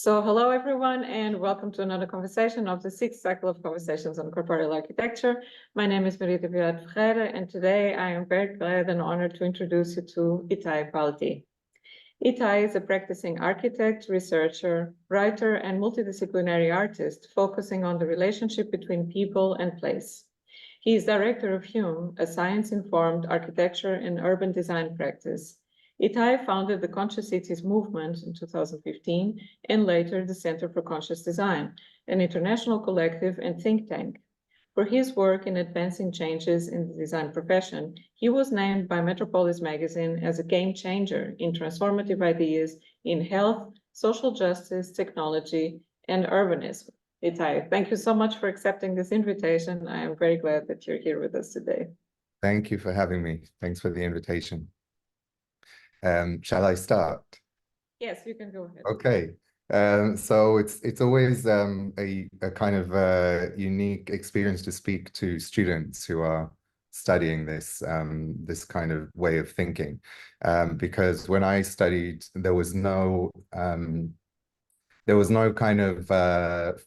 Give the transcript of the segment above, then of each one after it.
So hello, everyone, and welcome to another conversation of the sixth cycle of conversations on corporeal architecture. My name is Maria da Piedade Ferreira, and today I am very glad and honored to introduce you to Itai Palti. Itai is a practicing architect, researcher, writer, and multidisciplinary artist focusing on the relationship between people and place. He is director of HUME, a science-informed architecture and urban design practice. Itai founded the Conscious Cities movement in 2015 and later the Center for Conscious Design, an international collective and think tank. For his work in advancing changes in the design profession, he was named by Metropolis magazine as a game changer in transformative ideas in health, social justice, technology, and urbanism. Itai, thank you so much for accepting this invitation. I am very glad that you're here with us today. Thank you for having me. Thanks for the invitation. Shall I start? Yes, you can go ahead. Okay. So it's always a kind of unique experience to speak to students who are studying this this kind of way of thinking, because when I studied, there was no kind of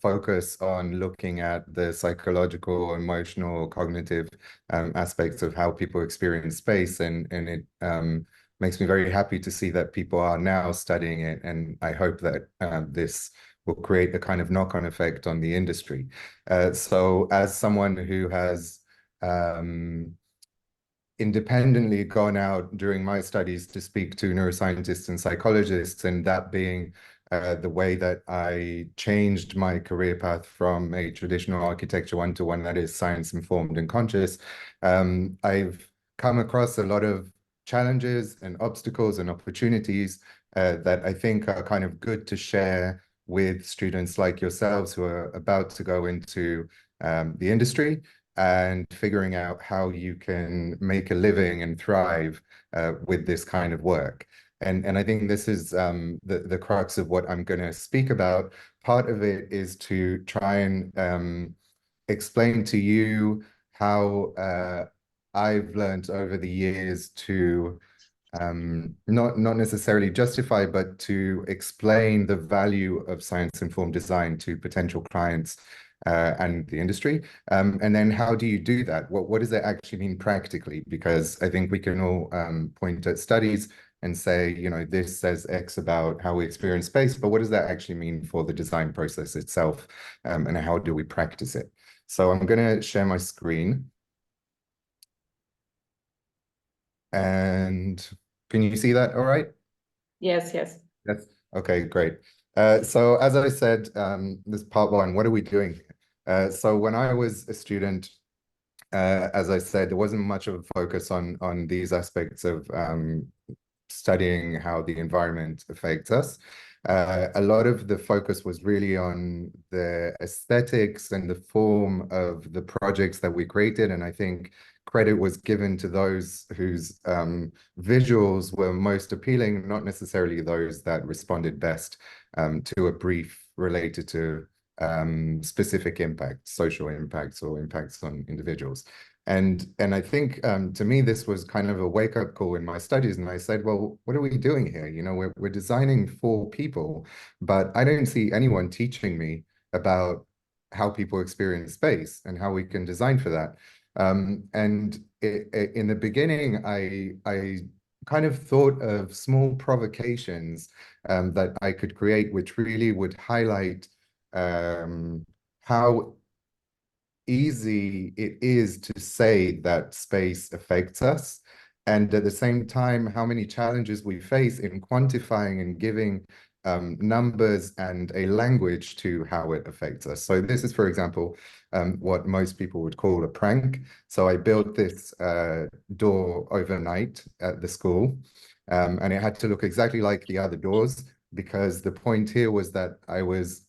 focus on looking at the psychological, emotional, cognitive aspects of how people experience space, and it makes me very happy to see that people are now studying it, and I hope that this will create a kind of knock-on effect on the industry. So as someone who has independently gone out during my studies to speak to neuroscientists and psychologists, and that being the way that I changed my career path from a traditional architecture one to one that is science-informed and conscious, I've come across a lot of challenges and obstacles and opportunities that I think are kind of good to share with students like yourselves who are about to go into the industry and figuring out how you can make a living and thrive with this kind of work. And I think this is the crux of what I'm going to speak about. Part of it is to try and explain to you how I've learned over the years to not necessarily justify, but to explain the value of science-informed design to potential clients and the industry. And then how do you do that? What does it actually mean practically? Because I think we can all point at studies and say, you know, this says X about how we experience space, but what does that actually mean for the design process itself? And how do we practice it? So I'm going to share my screen. And can you see that all right? Yes, yes. Yes. Okay, great. So as I said, this part one, what are we doing? So when I was a student, as I said, there wasn't much of a focus on these aspects of studying how the environment affects us. A lot of the focus was really on the aesthetics and the form of the projects that we created. And I think credit was given to those whose visuals were most appealing, not necessarily those that responded best to a brief related to specific impacts, social impacts or impacts on individuals. And I think to me, this was kind of a wake-up call in my studies. And I said, well, what are we doing here? You know, we're designing for people, but I don't see anyone teaching me about how people experience space and how we can design for that. And in the beginning, I kind of thought of small provocations that I could create, which really would highlight how easy it is to say that space affects us, and at the same time, how many challenges we face in quantifying and giving numbers and a language to how it affects us. So this is, for example, what most people would call a prank. So I built this door overnight at the school, and it had to look exactly like the other doors, because the point here was that I was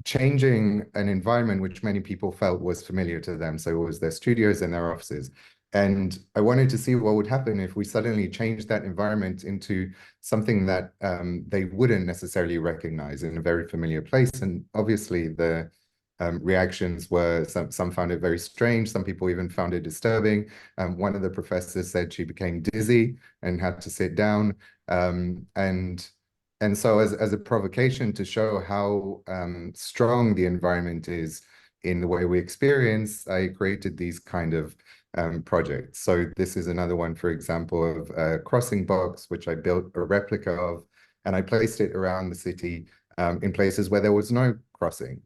changing an environment which many people felt was familiar to them. So it was their studios and their offices. And I wanted to see what would happen if we suddenly changed that environment into something that they wouldn't necessarily recognize in a very familiar place. And obviously the reactions were, some found it very strange. Some people even found it disturbing. One of the professors said she became dizzy and had to sit down. And so as a provocation to show how strong the environment is in the way we experience, I created these kind of projects. So this is another one, for example, of a crossing box, which I built a replica of, and I placed it around the city in places where there was no crossing.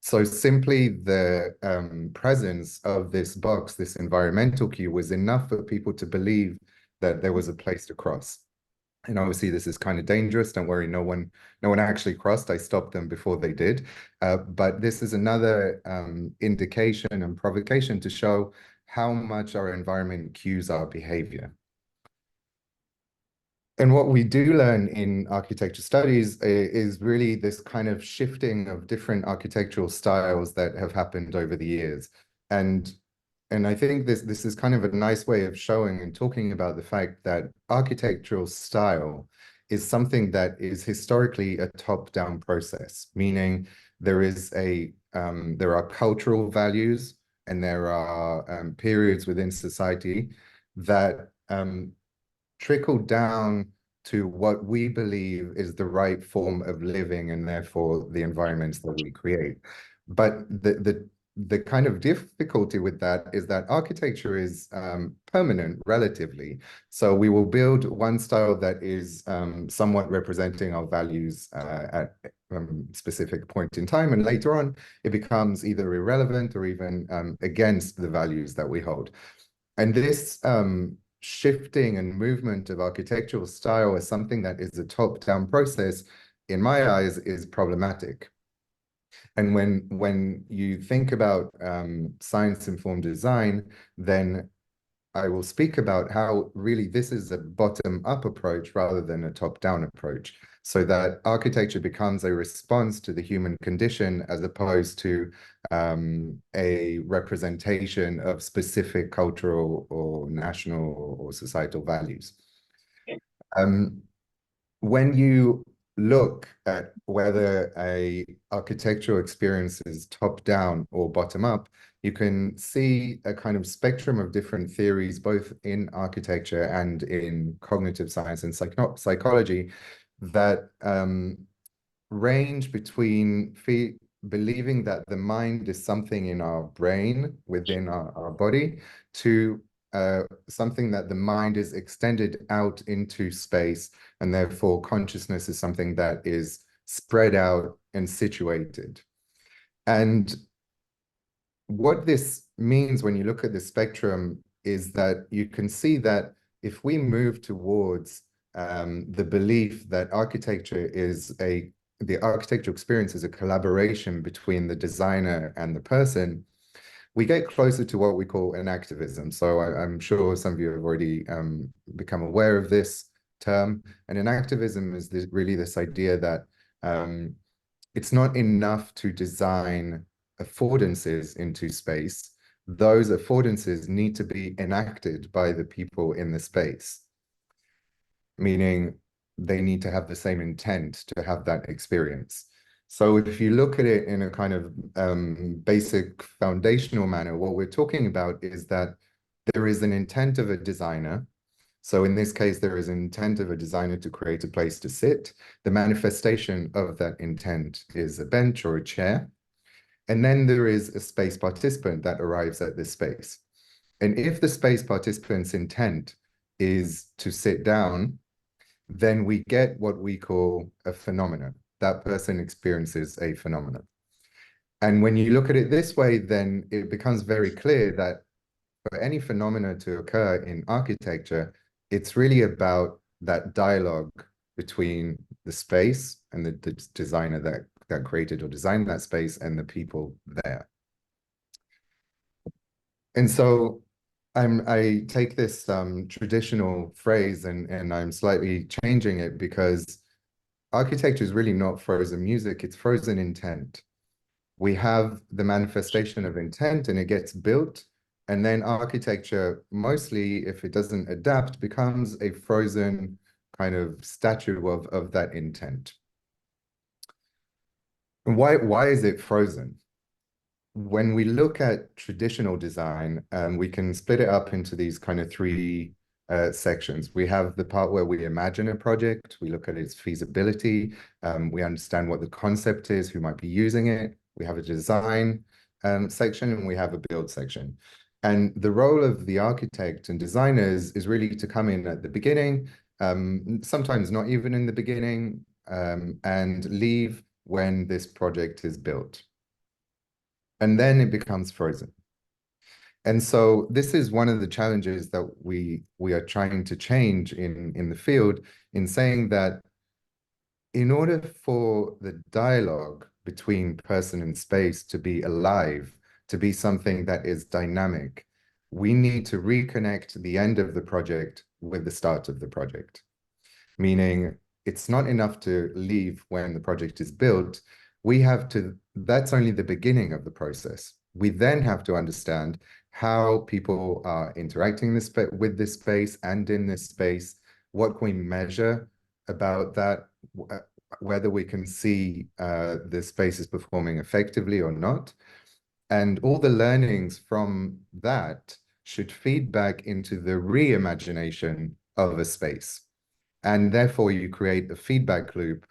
So simply the presence of this box, this environmental cue, was enough for people to believe that there was a place to cross. And obviously this is kind of dangerous. Don't worry, no one actually crossed. I stopped them before they did. But this is another indication and provocation to show how much our environment cues our behavior. And what we do learn in architecture studies is really this kind of shifting of different architectural styles that have happened over the years. And I think this is kind of a nice way of showing and talking about the fact that architectural style is something that is historically a top-down process, meaning there are cultural values and there are periods within society that trickle down to what we believe is the right form of living and therefore the environments that we create. But the kind of difficulty with that is that architecture is permanent relatively. So we will build one style that is somewhat representing our values at a specific point in time, and later on it becomes either irrelevant or even against the values that we hold. And this shifting and movement of architectural style as something that is a top-down process, in my eyes, is problematic. And when you think about science-informed design, then I will speak about how really this is a bottom-up approach rather than a top-down approach, so that architecture becomes a response to the human condition as opposed to a representation of specific cultural or national or societal values. When you look at whether a architectural experience is top-down or bottom-up, you can see a kind of spectrum of different theories, both in architecture and in cognitive science and psychology, that range between believing that the mind is something in our brain, within our body, to something that the mind is extended out into space, and therefore consciousness is something that is spread out and situated. And what this means when you look at the spectrum is that you can see that if we move towards the belief that the architectural experience is a collaboration between the designer and the person, we get closer to what we call an activism. So I'm sure some of you have already become aware of this term. And an activism is really this idea that it's not enough to design affordances into space. Those affordances need to be enacted by the people in the space, meaning they need to have the same intent to have that experience. So if you look at it in a kind of basic foundational manner, what we're talking about is that there is an intent of a designer. So in this case, there is an intent of a designer to create a place to sit. The manifestation of that intent is a bench or a chair. And then there is a space participant that arrives at this space. And if the space participant's intent is to sit down, then we get what we call a phenomenon. That person experiences a phenomenon. And when you look at it this way, then it becomes very clear that for any phenomena to occur in architecture, it's really about that dialogue between the space and the designer that created or designed that space and the people there. And so I take this traditional phrase and I'm slightly changing it, because architecture is really not frozen music, it's frozen intent. We have the manifestation of intent and it gets built, and then architecture, mostly if it doesn't adapt, becomes a frozen kind of statue of that intent. And why is it frozen? When we look at traditional design, we can split it up into these kind of three sections. We have the part where we imagine a project, we look at its feasibility, we understand what the concept is, who might be using it. We have a design section, and we have a build section. And the role of the architect and designers is really to come in at the beginning, sometimes not even in the beginning, and leave when this project is built. And then it becomes frozen. And so this is one of the challenges that we are trying to change in the field, in saying that in order for the dialogue between person and space to be alive, to be something that is dynamic, we need to reconnect the end of the project with the start of the project. Meaning it's not enough to leave when the project is built. We have to, that's only the beginning of the process. We then have to understand how people are interacting with this space and in this space. What can we measure about that? Whether we can see the space is performing effectively or not. And all the learnings from that should feed back into the reimagination of a space. And therefore, you create a feedback loop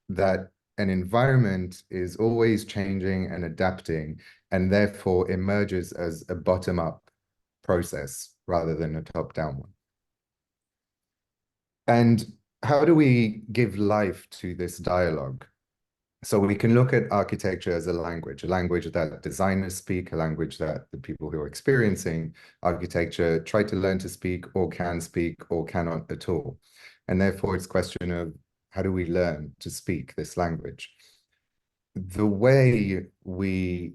that an environment is always changing and adapting, and therefore emerges as a bottom-up process rather than a top-down one. And how do we give life to this dialogue? So we can look at architecture as a language that designers speak, a language that the people who are experiencing architecture try to learn to speak or can speak or cannot at all. And therefore, it's a question of how do we learn to speak this language? The way we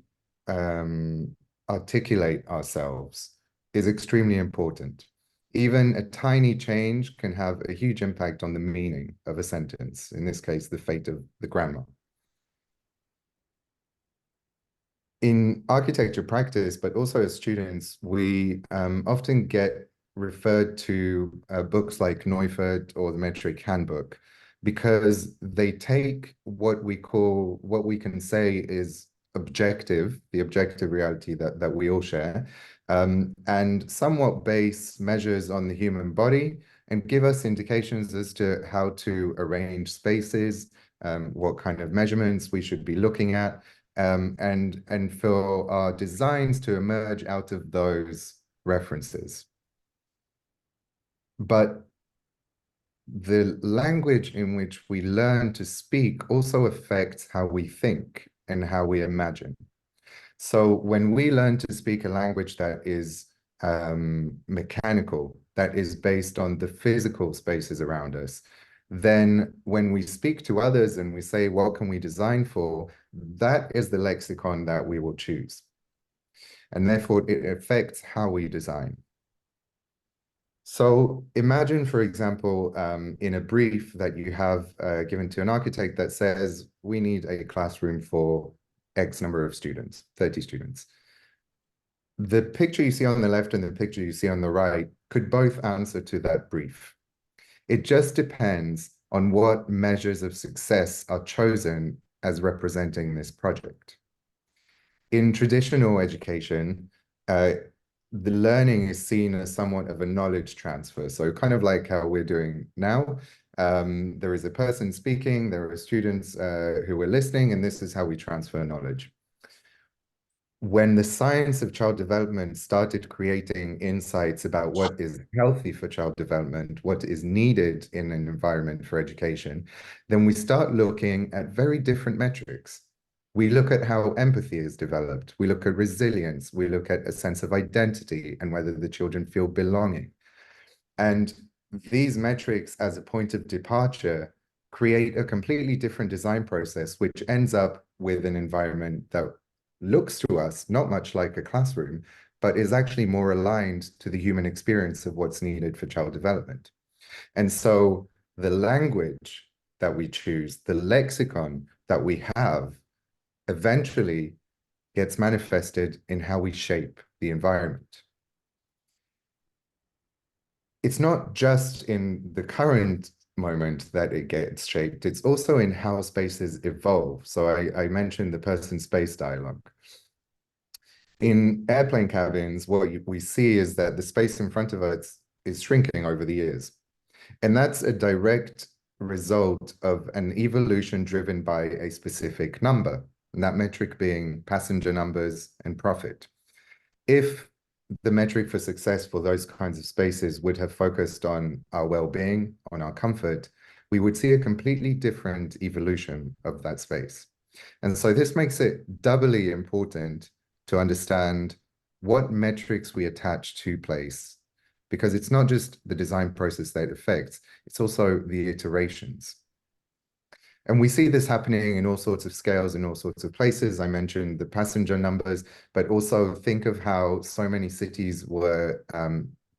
articulate ourselves is extremely important. Even a tiny change can have a huge impact on the meaning of a sentence, in this case, the fate of the grammar. In architecture practice, but also as students, we often get referred to books like Neufert or the Metric Handbook, because they take what we can say is objective, the objective reality that we all share, and somewhat base measures on the human body and give us indications as to how to arrange spaces, what kind of measurements we should be looking at, and for our designs to emerge out of those references. But the language in which we learn to speak also affects how we think and how we imagine. So when we learn to speak a language that is mechanical, that is based on the physical spaces around us, then when we speak to others and we say, what can we design for, that is the lexicon that we will choose. And therefore, it affects how we design. So imagine, for example, in a brief that you have given to an architect that says, we need a classroom for X number of students, 30 students. The picture you see on the left and the picture you see on the right could both answer to that brief. It just depends on what measures of success are chosen as representing this project. In traditional education, the learning is seen as somewhat of a knowledge transfer. So kind of like how we're doing now. There is a person speaking, there are students who are listening, and this is how we transfer knowledge. When the science of child development started creating insights about what is healthy for child development, what is needed in an environment for education, then we start looking at very different metrics. We look at how empathy is developed. We look at resilience. We look at a sense of identity and whether the children feel belonging. And these metrics as a point of departure create a completely different design process, which ends up with an environment that looks to us not much like a classroom, but is actually more aligned to the human experience of what's needed for child development. And so the language that we choose, the lexicon that we have, eventually gets manifested in how we shape the environment. It's not just in the current moment that it gets shaped, it's also in how spaces evolve. So I mentioned the person-space dialogue. In airplane cabins, what we see is that the space in front of us is shrinking over the years. And that's a direct result of an evolution driven by a specific number, and that metric being passenger numbers and profit. If the metric for success for those kinds of spaces would have focused on our well-being, on our comfort, we would see a completely different evolution of that space. And so this makes it doubly important to understand what metrics we attach to place, because it's not just the design process that affects, it's also the iterations. And we see this happening in all sorts of scales, in all sorts of places. I mentioned the passenger numbers, but also think of how so many cities were,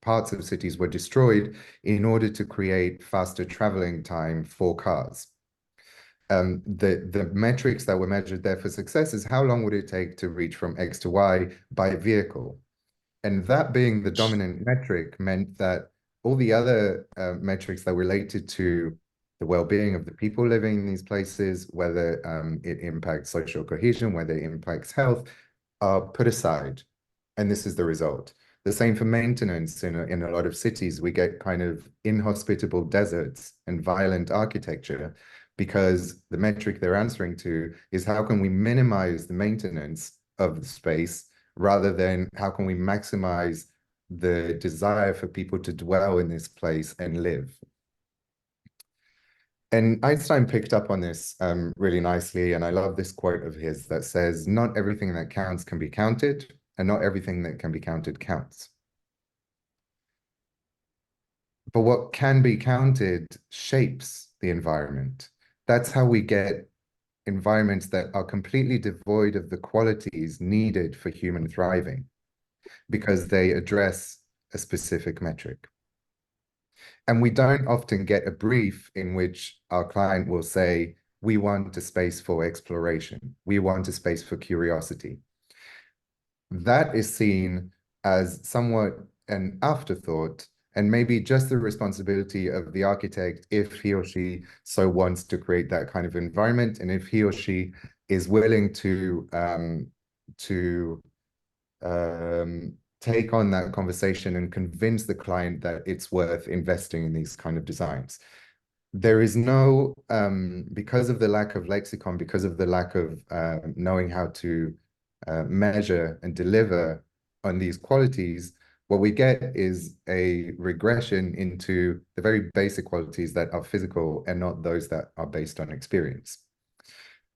parts of cities were destroyed in order to create faster traveling time for cars. The metrics that were measured there for success is how long would it take to reach from X to Y by vehicle. And that being the dominant metric meant that all the other metrics that related to the well-being of the people living in these places, whether it impacts social cohesion, whether it impacts health, are put aside. And this is the result. The same for maintenance. In a lot of cities, we get kind of inhospitable deserts and violent architecture because the metric they're answering to is how can we minimize the maintenance of the space rather than how can we maximize the desire for people to dwell in this place and live. And Einstein picked up on this really nicely, and I love this quote of his that says, "Not everything that counts can be counted, and not everything that can be counted counts." But what can be counted shapes the environment. That's how we get environments that are completely devoid of the qualities needed for human thriving, because they address a specific metric. And we don't often get a brief in which our client will say, we want a space for exploration. We want a space for curiosity. That is seen as somewhat an afterthought and maybe just the responsibility of the architect if he or she so wants to create that kind of environment, and if he or she is willing to take on that conversation and convince the client that it's worth investing in these kind of designs. There is no, because of the lack of lexicon, because of the lack of knowing how to measure and deliver on these qualities, what we get is a regression into the very basic qualities that are physical and not those that are based on experience.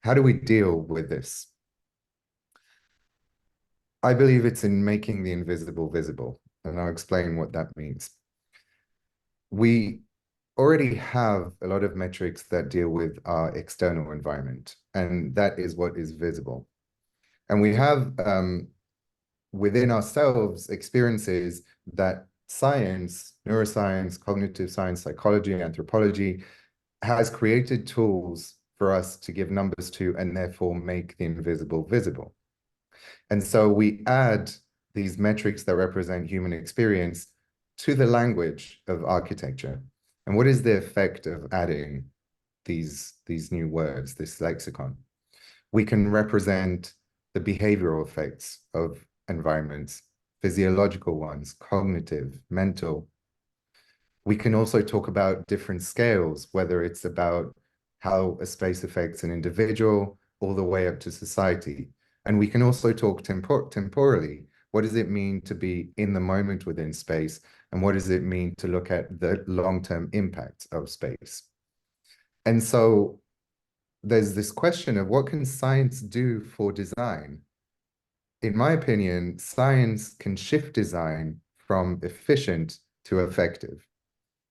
How do we deal with this? I believe it's in making the invisible visible, and I'll explain what that means. We already have a lot of metrics that deal with our external environment, and that is what is visible. And we have within ourselves experiences that science, neuroscience, cognitive science, psychology, anthropology has created tools for us to give numbers to and therefore make the invisible visible. And so we add these metrics that represent human experience to the language of architecture. And what is the effect of adding these new words, this lexicon? We can represent the behavioral effects of environments, physiological ones, cognitive, mental. We can also talk about different scales, whether it's about how a space affects an individual all the way up to society. And we can also talk temporally. What does it mean to be in the moment within space? And what does it mean to look at the long-term impact of space? And so there's this question of what can science do for design? In my opinion, science can shift design from efficient to effective.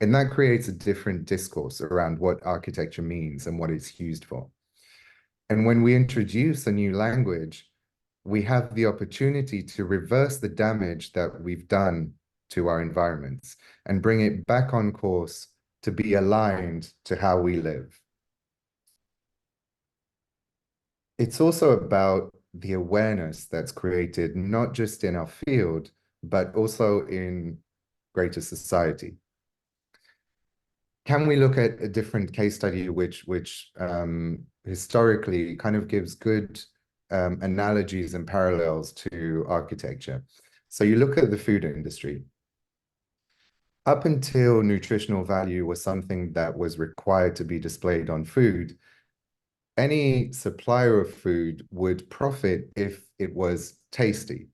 And that creates a different discourse around what architecture means and what it's used for. And when we introduce a new language, we have the opportunity to reverse the damage that we've done to our environments and bring it back on course to be aligned to how we live. It's also about the awareness that's created, not just in our field, but also in greater society. Can we look at a different case study which historically kind of gives good analogies and parallels to architecture? So you look at the food industry. Up until nutritional value was something that was required to be displayed on food, any supplier of food would profit if it was tasty.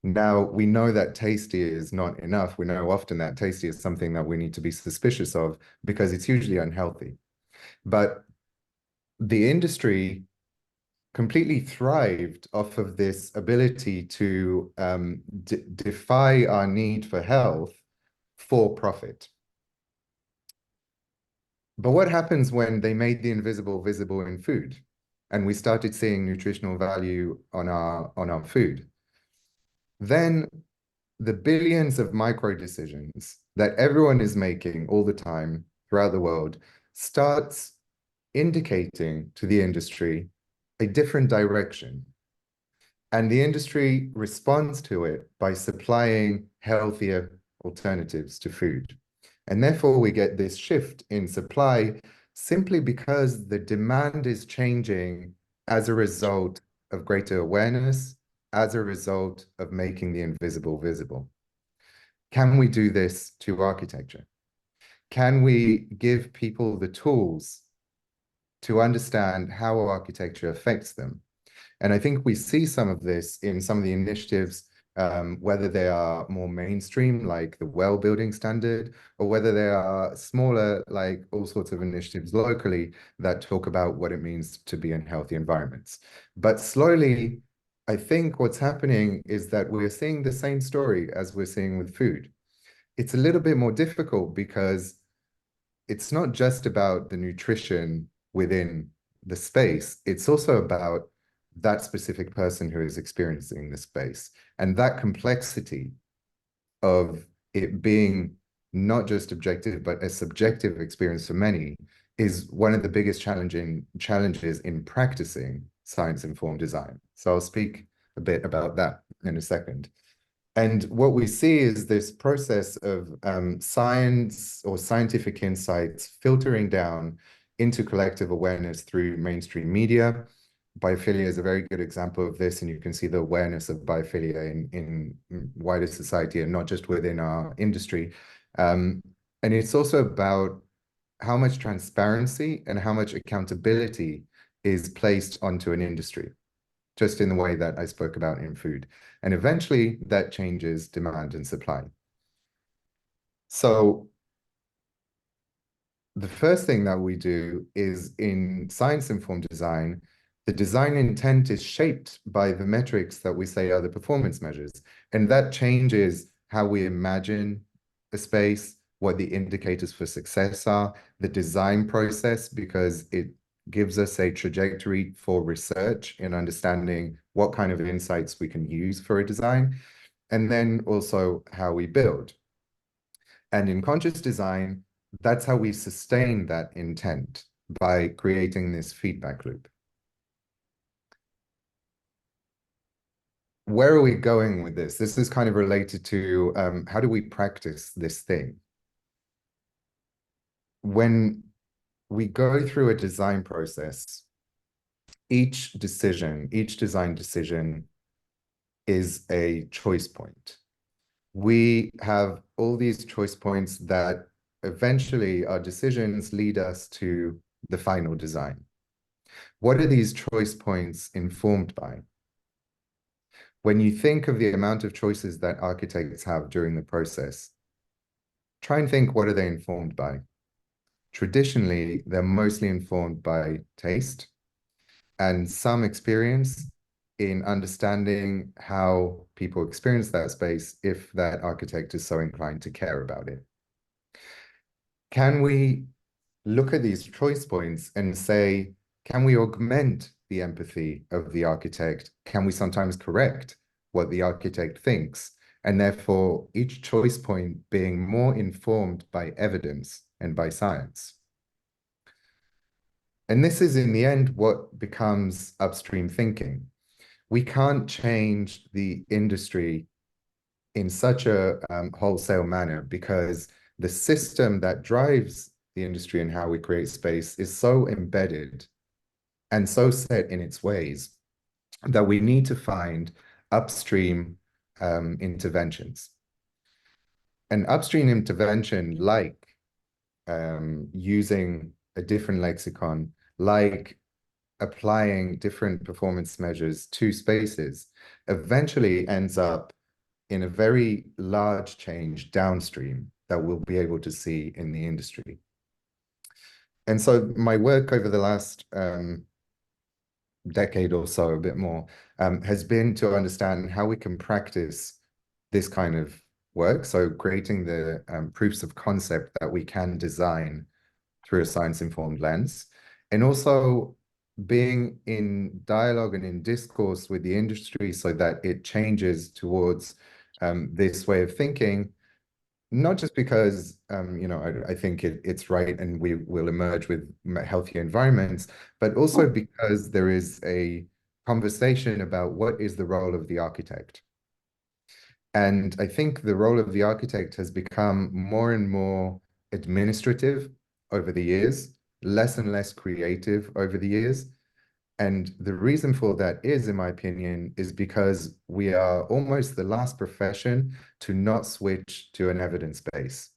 Now, we know that tasty is not enough. We know often that tasty is something that we need to be suspicious of because it's usually unhealthy. But the industry completely thrived off of this ability to defy our need for health for profit. But what happens when they made the invisible visible in food and we started seeing nutritional value on our food? Then the billions of micro decisions that everyone is making all the time throughout the world starts indicating to the industry a different direction. And the industry responds to it by supplying healthier alternatives to food. And therefore, we get this shift in supply simply because the demand is changing as a result of greater awareness, as a result of making the invisible visible. Can we do this to architecture? Can we give people the tools to understand how architecture affects them? And I think we see some of this in some of the initiatives, whether they are more mainstream, like the well building standard, or whether they are smaller, like all sorts of initiatives locally that talk about what it means to be in healthy environments. But slowly, I think what's happening is that we're seeing the same story as we're seeing with food. It's a little bit more difficult because it's not just about the nutrition within the space, it's also about that specific person who is experiencing the space. And that complexity of it being not just objective, but a subjective experience for many is one of the biggest challenges in practicing science-informed design. So I'll speak a bit about that in a second. And what we see is this process of science or scientific insights filtering down into collective awareness through mainstream media. Biophilia is a very good example of this, and you can see the awareness of biophilia in wider society and not just within our industry. And it's also about how much transparency and how much accountability is placed onto an industry, just in the way that I spoke about in food. And eventually that changes demand and supply. So the first thing that we do is in science-informed design, the design intent is shaped by the metrics that we say are the performance measures. And that changes how we imagine a space, what the indicators for success are, the design process, because it gives us a trajectory for research in understanding what kind of insights we can use for a design, and then also how we build. And in conscious design, that's how we sustain that intent, by creating this feedback loop. Where are we going with this? This is kind of related to how do we practice this thing? When we go through a design process, each design decision is a choice point. We have all these choice points that eventually our decisions lead us to the final design. What are these choice points informed by? When you think of the amount of choices that architects have during the process, try and think, what are they informed by? Traditionally, they're mostly informed by taste and some experience in understanding how people experience that space if that architect is so inclined to care about it. Can we look at these choice points and say, can we augment the empathy of the architect? Can we sometimes correct what the architect thinks? And therefore, each choice point being more informed by evidence and by science. And this is, in the end, what becomes upstream thinking. We can't change the industry in such a wholesale manner because the system that drives the industry and how we create space is so embedded and so set in its ways that we need to find upstream interventions. an upstream intervention like using a different lexicon, like applying different performance measures to spaces, eventually ends up in a very large change downstream that we'll be able to see in the industry. And so my work over the last decade or so, a bit more, has been to understand how we can practice this kind of work. So creating the proofs of concept that we can design through a science-informed lens, and also being in dialogue and in discourse with the industry so that it changes towards this way of thinking, not just because I think it's right and we will emerge with healthier environments, but also because there is a conversation about what is the role of the architect. And I think the role of the architect has become more and more administrative over the years, less and less creative over the years. And the reason for that is, in my opinion, is because we are almost the last profession to not switch to an evidence base.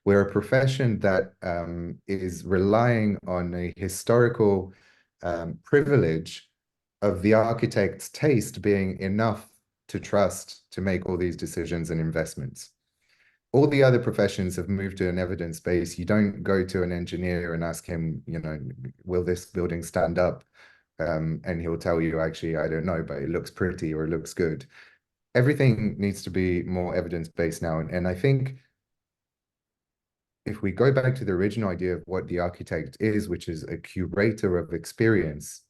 We're a profession that is relying on a historical privilege of the architect's taste being enough to trust to make all these decisions and investments. All the other professions have moved to an evidence base. You don't go to an engineer and ask him, will this building stand up? And he'll tell you, actually, I don't know, but it looks pretty or it looks good. Everything needs to be more evidence-based now. And I think if we go back to the original idea of what the architect is, which is a curator of experience,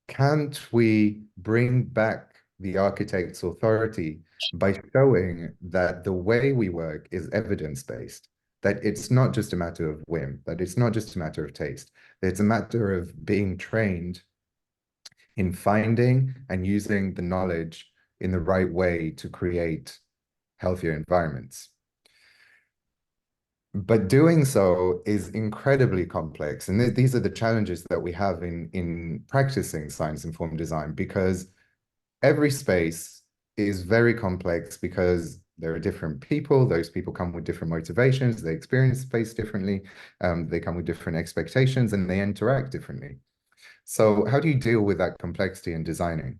can't we bring back the architect's authority by showing that the way we work is evidence-based, that it's not just a matter of whim, that it's not just a matter of taste, that it's a matter of being trained in finding and using the knowledge in the right way to create healthier environments. But doing so is incredibly complex. And these are the challenges that we have in practicing science-informed design, because every space is very complex because there are different people. Those people come with different motivations. They experience space differently. They come with different expectations and they interact differently. So how do you deal with that complexity in designing?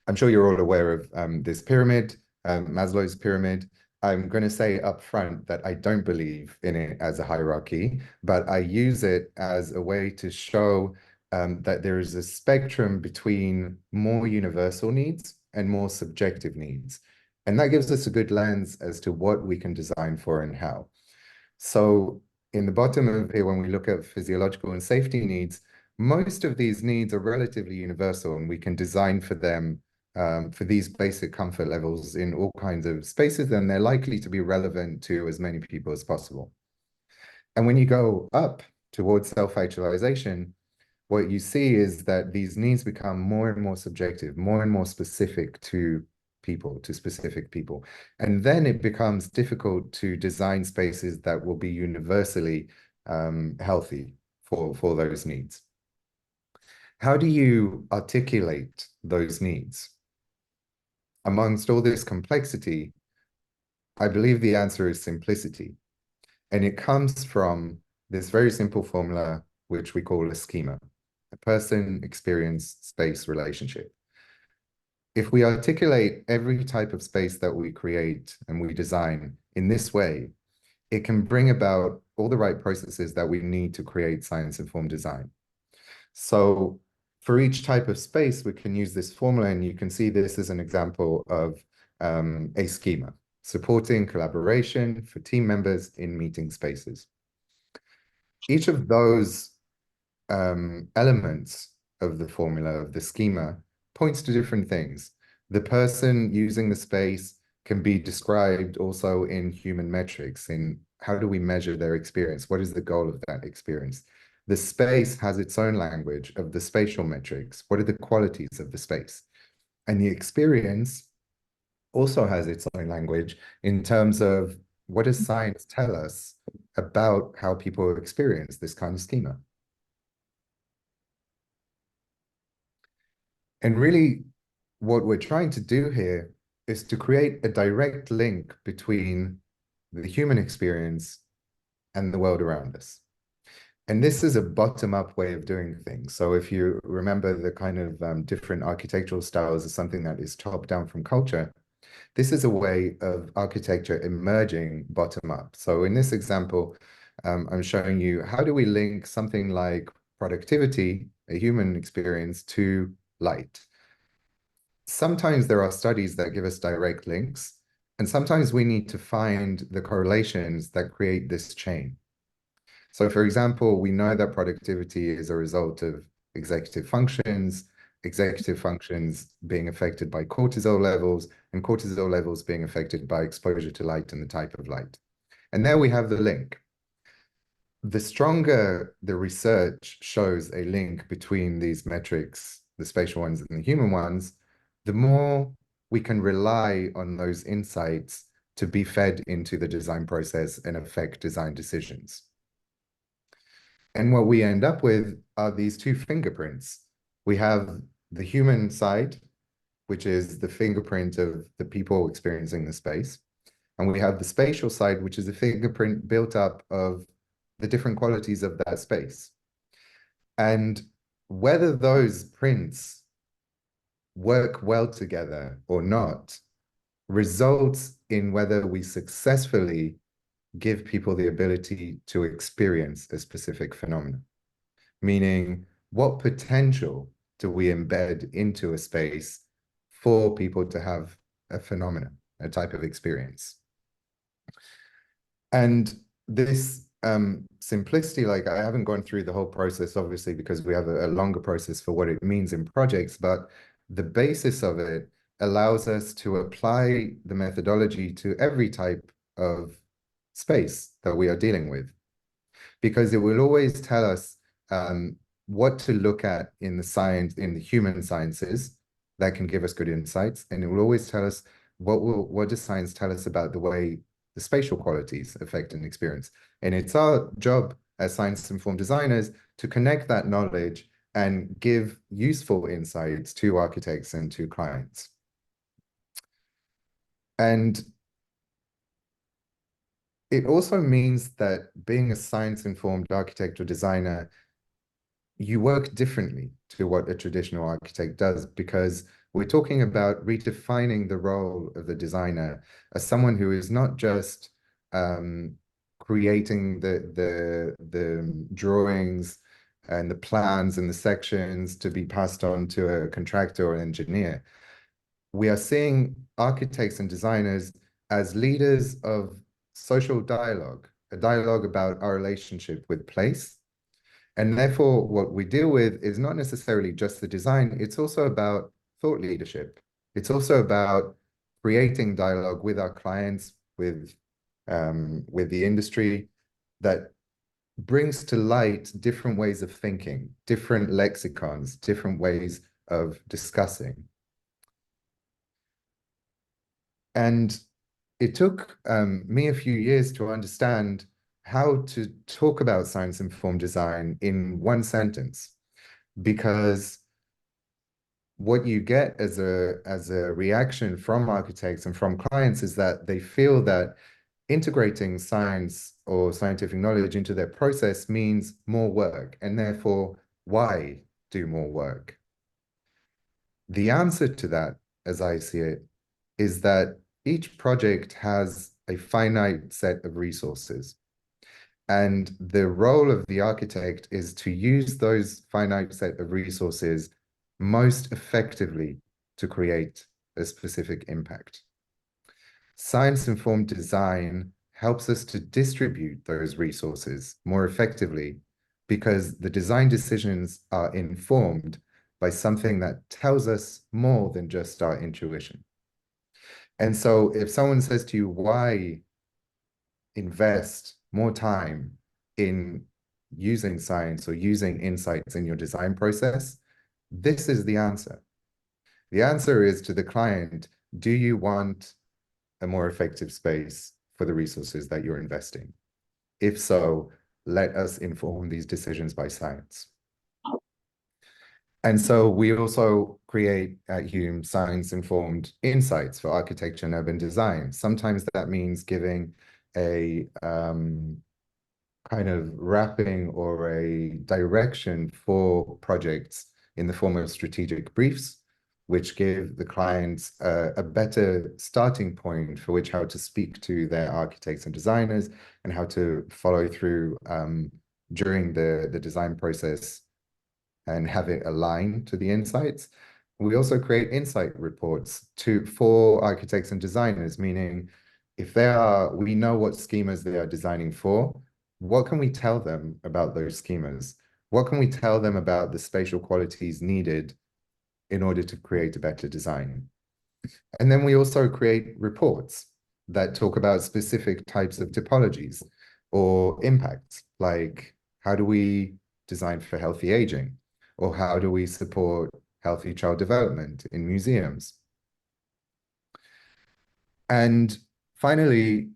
I'm sure you're all aware of this pyramid, Maslow's pyramid. I'm going to say up front that I don't believe in it as a hierarchy, but I use it as a way to show that there is a spectrum between more universal needs and more subjective needs. And that gives us a good lens as to what we can design for and how. So in the bottom of here, when we look at physiological and safety needs, most of these needs are relatively universal and we can design for them for these basic comfort levels in all kinds of spaces, and they're likely to be relevant to as many people as possible. And when you go up towards self-actualization, what you see is that these needs become more and more subjective, more and more specific to people, to specific people. And then it becomes difficult to design spaces that will be universally healthy for those needs. How do you articulate those needs? Amongst all this complexity, I believe the answer is simplicity. And it comes from this very simple formula, which we call a schema, a person, experience, space relationship. If we articulate every type of space that we create and we design in this way, it can bring about all the right processes that we need to create science-informed design. So for each type of space, we can use this formula, and you can see this as an example of a schema, supporting collaboration for team members in meeting spaces. Each of those elements of the formula, of the schema, points to different things. The person using the space can be described also in human metrics, in how do we measure their experience? What is the goal of that experience? The space has its own language of the spatial metrics. What are the qualities of the space? And the experience also has its own language in terms of what does science tell us about how people experience this kind of schema? And really, what we're trying to do here is to create a direct link between the human experience and the world around us. And this is a bottom-up way of doing things. So if you remember the kind of different architectural styles as something that is top-down from culture, this is a way of architecture emerging bottom-up. So in this example, I'm showing you how do we link something like productivity, a human experience, to light. Sometimes there are studies that give us direct links, and sometimes we need to find the correlations that create this chain. So for example, we know that productivity is a result of executive functions being affected by cortisol levels, and cortisol levels being affected by exposure to light and the type of light. And there we have the link. The stronger the research shows a link between these metrics, the spatial ones and the human ones, the more we can rely on those insights to be fed into the design process and affect design decisions. And what we end up with are these two fingerprints. We have the human side, which is the fingerprint of the people experiencing the space. And we have the spatial side, which is a fingerprint built up of the different qualities of that space. And whether those prints work well together or not results in whether we successfully give people the ability to experience a specific phenomenon. Meaning, what potential do we embed into a space for people to have a phenomenon, a type of experience? And this simplicity, like I haven't gone through the whole process, obviously, because we have a longer process for what it means in projects, but the basis of it allows us to apply the methodology to every type of space that we are dealing with, because it will always tell us what to look at in the science, in the human sciences that can give us good insights. And it will always tell us what does science tell us about the way the spatial qualities affect an experience. And it's our job as science-informed designers to connect that knowledge and give useful insights to architects and to clients. And it also means that being a science-informed architect or designer, you work differently to what a traditional architect does, because we're talking about redefining the role of the designer as someone who is not just creating the drawings and the plans and the sections to be passed on to a contractor or an engineer. We are seeing architects and designers as leaders of social dialogue, a dialogue about our relationship with place. And therefore, what we deal with is not necessarily just the design, it's also about thought leadership. It's also about creating dialogue with our clients, with the industry, that brings to light different ways of thinking, different lexicons, different ways of discussing. And it took me a few years to understand how to talk about science-informed design in one sentence, because what you get as a reaction from architects and from clients is that they feel that integrating science or scientific knowledge into their process means more work, and therefore, why do more work? The answer to that, as I see it, is that each project has a finite set of resources. And the role of the architect is to use those finite set of resources most effectively to create a specific impact. Science-informed design helps us to distribute those resources more effectively, because the design decisions are informed by something that tells us more than just our intuition. And so if someone says to you, why invest more time in using science or using insights in your design process, this is the answer. The answer is to the client, do you want a more effective space for the resources that you're investing? If so, let us inform these decisions by science. And so we also create at HUME science-informed insights for architecture and urban design. Sometimes that means giving a kind of wrapping or a direction for projects in the form of strategic briefs, which give the clients a better starting point for which how to speak to their architects and designers and how to follow through during the design process and have it align to the insights. We also create insight reports for architects and designers, meaning if we know what schemas they are designing for, what can we tell them about those schemas? What can we tell them about the spatial qualities needed in order to create a better design? And then we also create reports that talk about specific types of typologies or impacts, like how do we design for healthy aging? Or how do we support healthy child development in museums? And finally,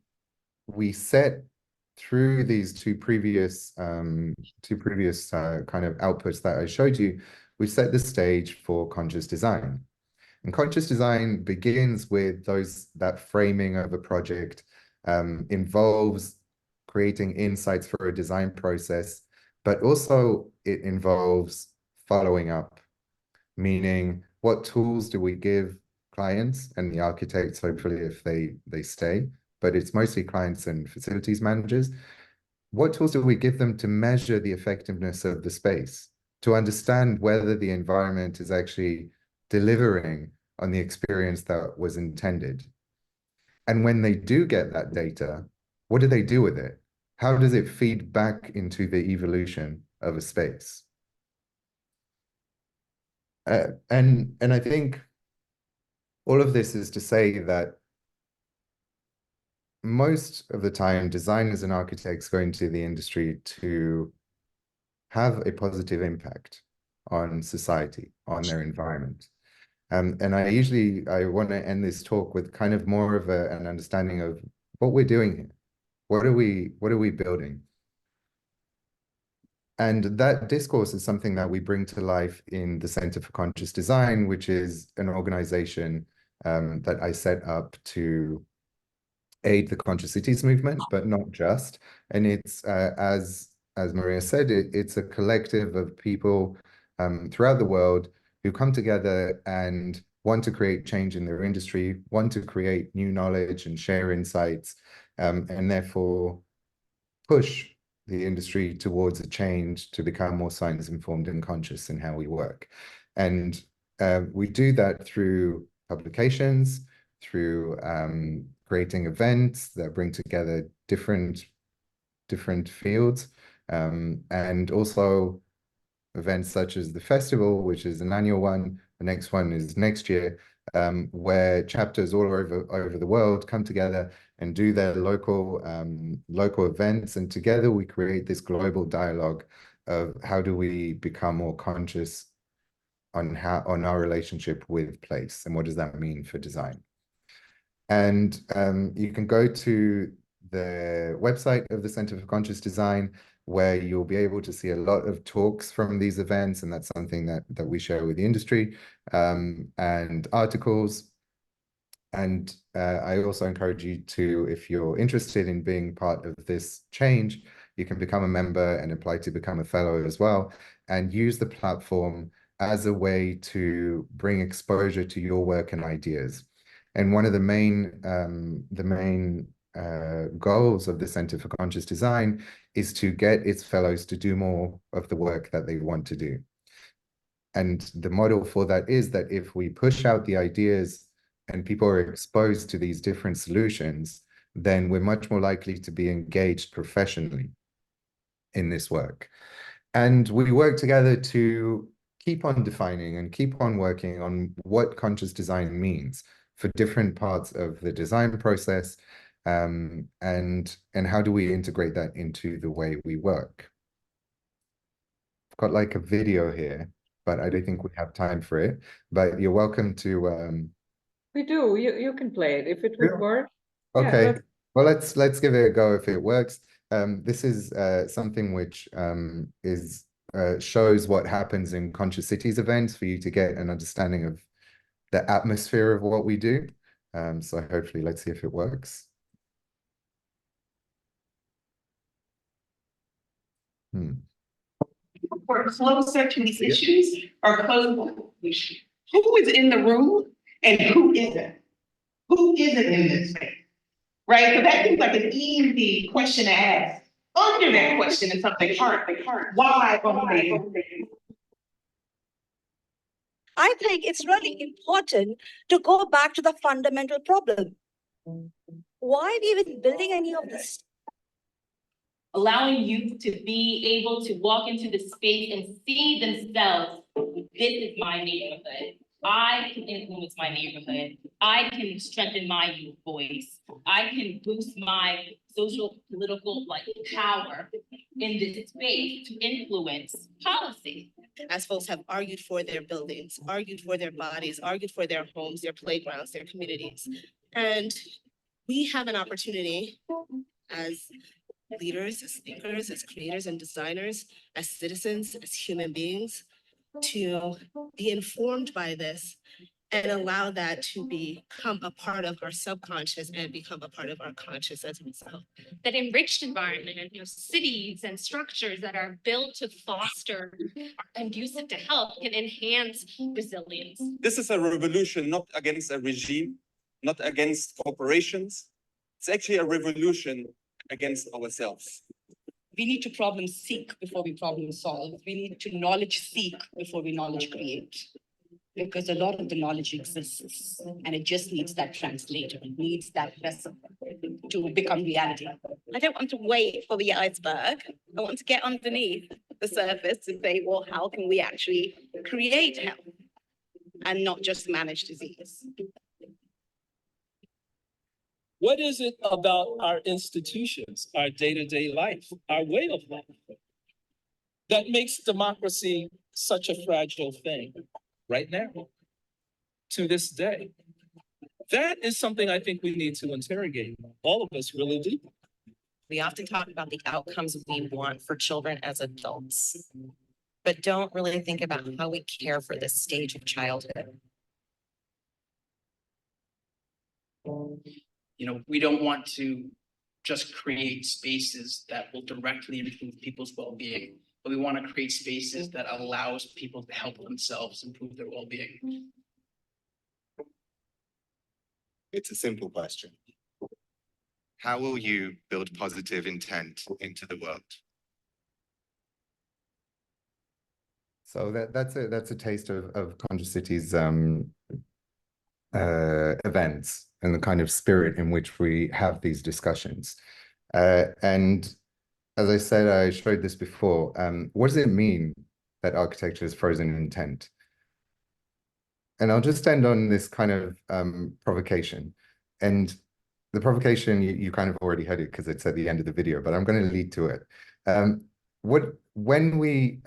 we set through these two previous kind of outputs that I showed you, we set the stage for conscious design. And conscious design begins with that framing of a project, involves creating insights for a design process, but also it involves following up, meaning what tools do we give clients and the architects, hopefully if they stay, but it's mostly clients and facilities managers. What tools do we give them to measure the effectiveness of the space, to understand whether the environment is actually delivering on the experience that was intended? And when they do get that data, what do they do with it? How does it feed back into the evolution of a space? And I think all of this is to say that most of the time, designers and architects go into the industry to have a positive impact on society, on their environment. And I want to end this talk with kind of more of an understanding of what we're doing here. What are we building? And that discourse is something that we bring to life in the Center for Conscious Design, which is an organization that I set up to aid the conscious cities movement, but not just. And it's, as Maria said, it's a collective of people throughout the world who come together and want to create change in their industry, want to create new knowledge and share insights, and therefore push the industry towards a change to become more science-informed and conscious in how we work. And we do that through publications, through creating events that bring together different fields, and also events such as the festival, which is an annual one. The next one is next year, where chapters all over the world come together and do their local events, and together we create this global dialogue of how do we become more conscious on our relationship with place and what does that mean for design. And you can go to the website of the Center for Conscious Design, where you'll be able to see a lot of talks from these events, and that's something that we share with the industry, and articles. And I also encourage you to, if you're interested in being part of this change, you can become a member and apply to become a fellow as well, and use the platform as a way to bring exposure to your work and ideas. And one of the main goals of the Center for Conscious Design is to get its fellows to do more of the work that they want to do. And the model for that is that if we push out the ideas and people are exposed to these different solutions, then we're much more likely to be engaged professionally in this work. And we work together to keep on defining and keep on working on what conscious design means for different parts of the design process, and how do we integrate that into the way we work. I've got like a video here, but I don't think we have time for it, but you're welcome to We do. You can play it if it would work. okay. Yeah, Well, let's give it a go if it works. This is something which is shows what happens in Conscious Cities events for you to get an understanding of the atmosphere of what we do. So hopefully, let's see if it works. We're closer to these issues or closer. Who is in the room and who isn't? Who isn't in this space? Right? So that seems like an easy question to ask. Under that question is something hard. Why are they? I think it's really important to go back to the fundamental problem. Why are we even building any of this? Allowing youth to be able to walk into the space and see themselves. This is my neighborhood. I can influence my neighborhood. I can strengthen my youth voice. I can boost my social, political power in this space to influence policy. As folks have argued for their buildings, argued for their bodies, argued for their homes, their playgrounds, their communities. And we have an opportunity as leaders, as thinkers, as creators and designers, as citizens, as human beings, to be informed by this and allow that to become a part of our subconscious and become a part of our conscious as a result. That enriched environment and cities and structures that are built to foster, are conducive to health, can enhance resilience. This is a revolution not against a regime, not against corporations. It's actually a revolution against ourselves. We need to problem seek before we problem solve. We need to knowledge seek before we knowledge create. Because a lot of the knowledge exists and it just needs that translator. It needs that vessel to become reality. I don't want to wait for the iceberg. I want to get underneath the surface and say, well, how can we actually create health and not just manage disease? What is it about our institutions, our day-to-day life, our way of life, that makes democracy such a fragile thing right now, to this day? That is something I think we need to interrogate. All of us really do. We often talk about the outcomes we want for children as adults, but don't really think about how we care for this stage of childhood. We don't want to just create spaces that will directly improve people's well-being, but we want to create spaces that allows people to help themselves improve their well-being. It's a simple question. How will you build positive intent into the world? So that's a taste of Conscious Cities events and the kind of spirit in which we have these discussions. And as I said, I showed this before. What does it mean that architecture is frozen in intent? And I'll just end on this kind of provocation. And the provocation, you kind of already heard it because it's at the end of the video, but I'm going to lead to it. When we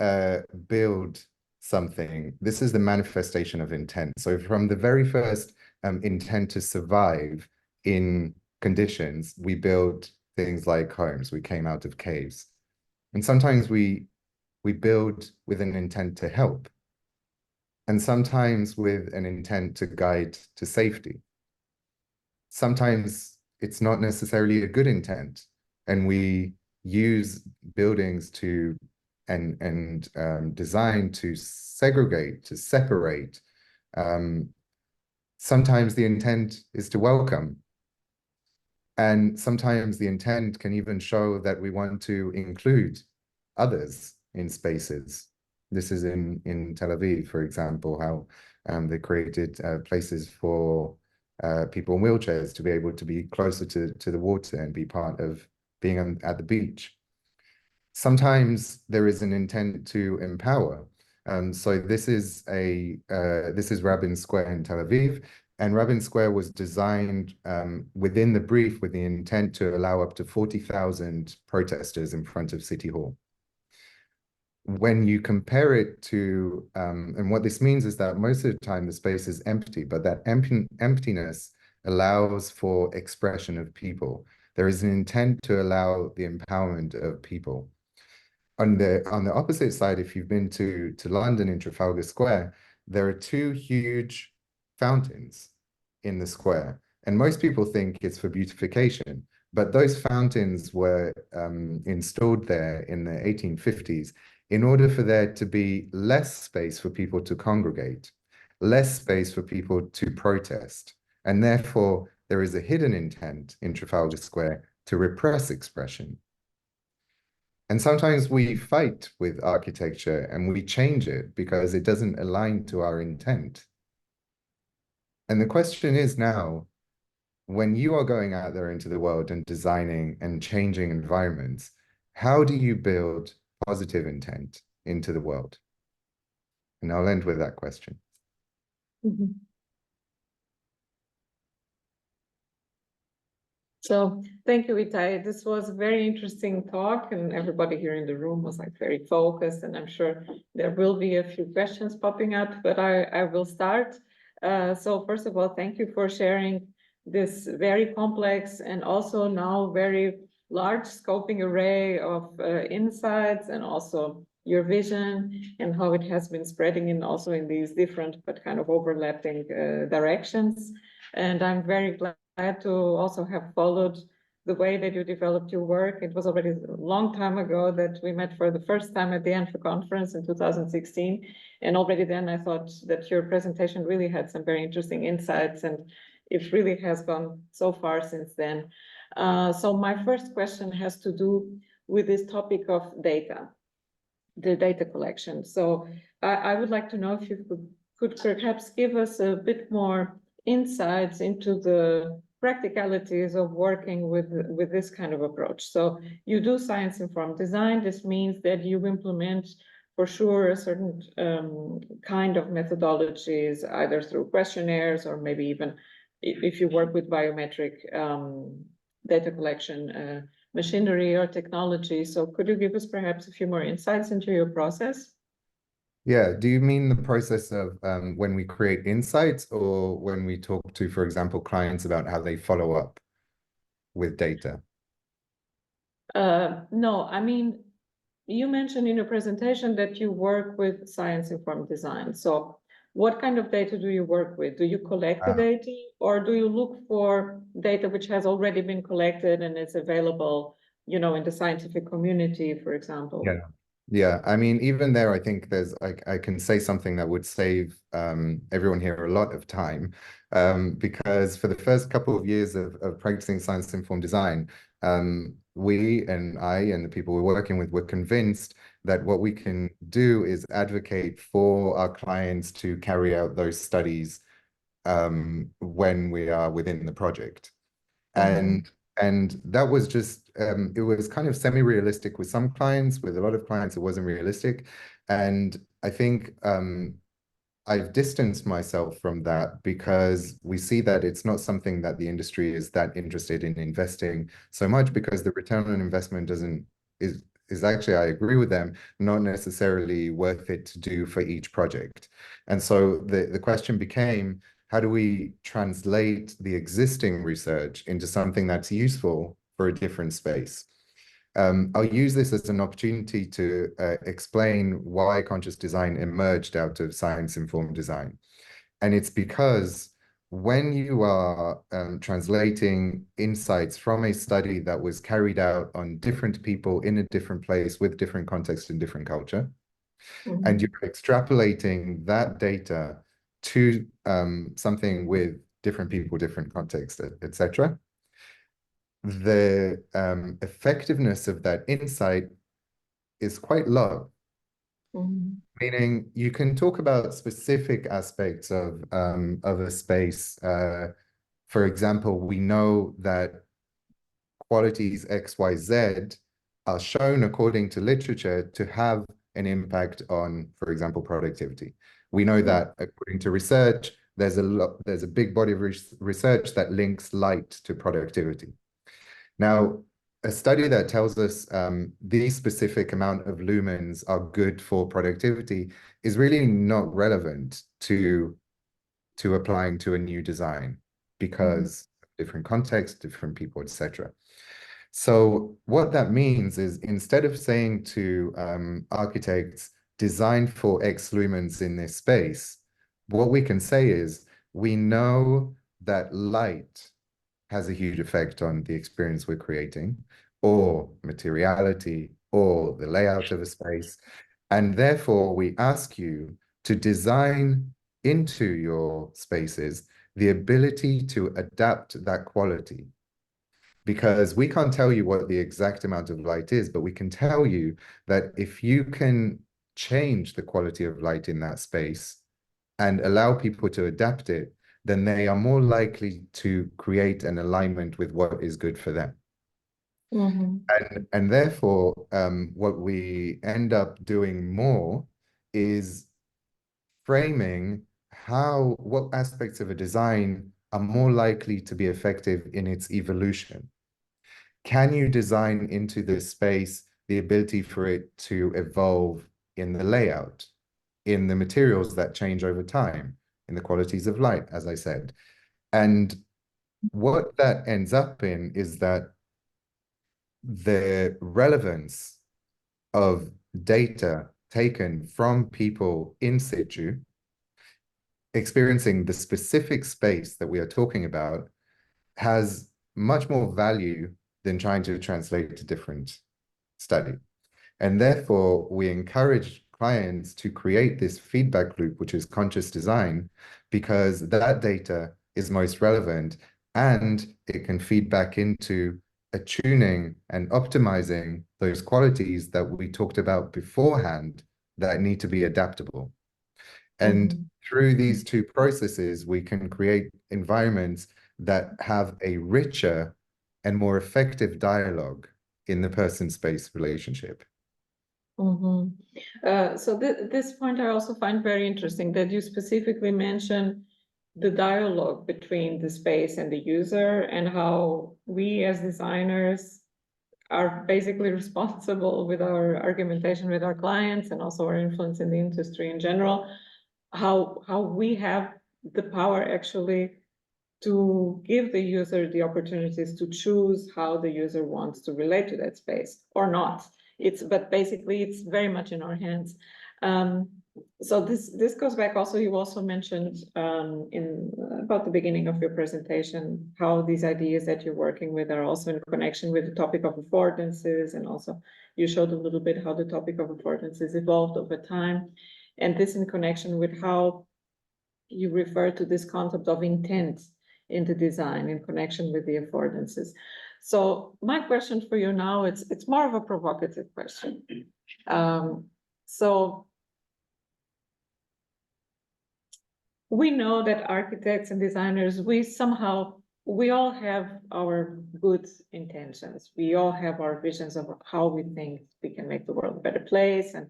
build something, this is the manifestation of intent. So from the very first intent to survive in conditions, we build things like homes. We came out of caves. And sometimes we build with an intent to help. And sometimes with an intent to guide to safety. Sometimes it's not necessarily a good intent. And we use buildings to and design to segregate, to separate. Sometimes the intent is to welcome. And sometimes the intent can even show that we want to include others in spaces. This is in Tel Aviv, for example, how they created places for people in wheelchairs to be able to be closer to the water and be part of being at the beach. Sometimes there is an intent to empower. So this is Rabin Square in Tel Aviv, and Rabin Square was designed within the brief with the intent to allow up to 40,000 protesters in front of City Hall. When you compare it to, and what this means is that most of the time the space is empty, but that emptiness allows for expression of people. There is an intent to allow the empowerment of people. On the opposite side, if you've been to London in Trafalgar Square, there are two huge fountains in the square, and most people think it's for beautification, but those fountains were installed there in the 1850s in order for there to be less space for people to congregate, less space for people to protest, and therefore there is a hidden intent in Trafalgar Square to repress expression. And sometimes we fight with architecture and we change it because it doesn't align to our intent. And the question is now, when you are going out there into the world and designing and changing environments, how do you build positive intent into the world? And I'll end with that question. Mhm. So thank you, Itai. This was a very interesting talk, and everybody here in the room was like very focused, and I'm sure there will be a few questions popping up, but I will start. So first of all, thank you for sharing this very complex and also now very large scoping array of insights, and also your vision and how it has been spreading in also in these different but kind of overlapping directions. And I'm very glad to also have followed the way that you developed your work. It was already a long time ago that we met for the first time at the ANFA conference in 2016. And already then I thought that your presentation really had some very interesting insights, and it really has gone so far since then. So my first question has to do with this topic of data, the data collection. So I would like to know if you could perhaps give us a bit more insights into the practicalities of working with this kind of approach. So you do science-informed design. This means that you implement for sure a certain kind of methodologies, either through questionnaires or maybe even if you work with biometric data collection machinery or technology. So could you give us perhaps a few more insights into your process? Yeah, do you mean the process of when we create insights, or when we talk to, for example, clients about how they follow up with data? No, I mean, you mentioned in your presentation that you work with science-informed design. So what kind of data do you work with? Do you collect the data, or do you look for data which has already been collected and is available, you know, in the scientific community, for example? Yeah. Yeah, I mean, even there, I think there's I can say something that would save everyone here a lot of time, because for the first couple of years of practicing science-informed design, we and I and the people we're working with were convinced that what we can do is advocate for our clients to carry out those studies when we are within the project. And that was just, it was kind of semi-realistic with some clients. With a lot of clients, it wasn't realistic. And I think I've distanced myself from that because we see that it's not something that the industry is that interested in investing so much, because the return on investment is actually, I agree with them, not necessarily worth it to do for each project. And so the question became, how do we translate the existing research into something that's useful for a different space? I'll use this as an opportunity to explain why conscious design emerged out of science-informed design. And it's because when you are translating insights from a study that was carried out on different people in a different place with different context and different culture, and you're extrapolating that data to something with different people, different context, etc., the effectiveness of that insight is quite low. Meaning you can talk about specific aspects of a space. For example, we know that qualities X, Y, Z are shown according to literature to have an impact on, for example, productivity. We know that according to research, there's a big body of research that links light to productivity. Now, a study that tells us these specific amount of lumens are good for productivity is really not relevant to applying to a new design, because different context, different people, etc. So what that means is instead of saying to architects, design for X lumens in this space, what we can say is, we know that light has a huge effect on the experience we're creating, or materiality, or the layout of a space. And therefore, we ask you to design into your spaces the ability to adapt that quality. Because we can't tell you what the exact amount of light is, but we can tell you that if you can change the quality of light in that space and allow people to adapt it, then they are more likely to create an alignment with what is good for them. And therefore, what we end up doing more is framing what aspects of a design are more likely to be effective in its evolution. Can you design into this space the ability for it to evolve in the layout, in the materials that change over time, in the qualities of light, as I said? And what that ends up in is that the relevance of data taken from people in situ, experiencing the specific space that we are talking about, has much more value than trying to translate to different study. And therefore, we encourage clients to create this feedback loop, which is conscious design, because that data is most relevant and it can feed back into attuning and optimizing those qualities that we talked about beforehand that need to be adaptable. And through these two processes, we can create environments that have a richer and more effective dialogue in the person-space relationship. So this point I also find very interesting, that you specifically mention the dialogue between the space and the user, and how we as designers are basically responsible with our argumentation with our clients and also our influence in the industry in general, how we have the power actually to give the user the opportunities to choose how the user wants to relate to that space or not. But basically it's very much in our hands. So this goes back also, you also mentioned in about the beginning of your presentation, how these ideas that you're working with are also in connection with the topic of affordances, and also you showed a little bit how the topic of affordances evolved over time, and this in connection with how you refer to this concept of intent in the design in connection with the affordances. So my question for you now, it's more of a provocative question. So we know that architects and designers, we all have our good intentions. We all have our visions of how we think we can make the world a better place, and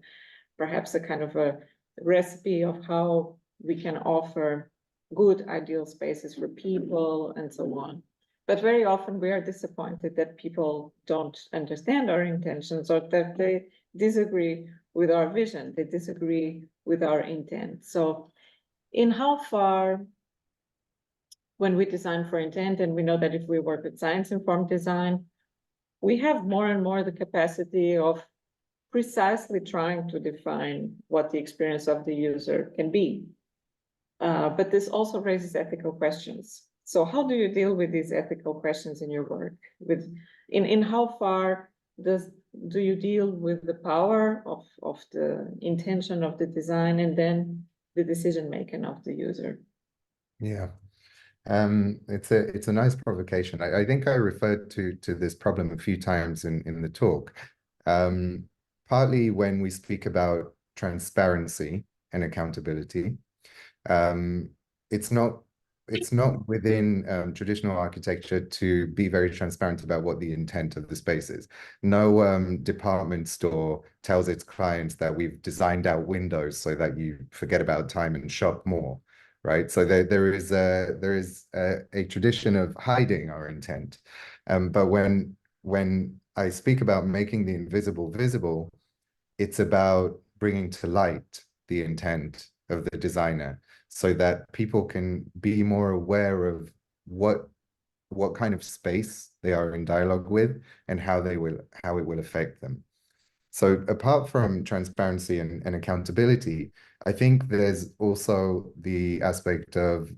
perhaps a kind of a recipe of how we can offer good ideal spaces for people and so on. But very often we are disappointed that people don't understand our intentions, or that they disagree with our vision, they disagree with our intent. So in how far, when we design for intent, and we know that if we work with science-informed design, we have more and more the capacity of precisely trying to define what the experience of the user can be. But this also raises ethical questions. So how do you deal with these ethical questions in your work? In how far do you deal with the power of the intention of the design, and then the decision making of the user? Yeah, it's a nice provocation. I think I referred to this problem a few times in the talk. Partly when we speak about transparency and accountability, it's not within traditional architecture to be very transparent about what the intent of the space is. No department store tells its clients that we've designed out windows so that you forget about time and shop more, right? So there is a tradition of hiding our intent. But when I speak about making the invisible visible, it's about bringing to light the intent of the designer, so that people can be more aware of what what kind of space they are in dialogue with and how it will affect them. So apart from transparency and accountability, I think there's also the aspect of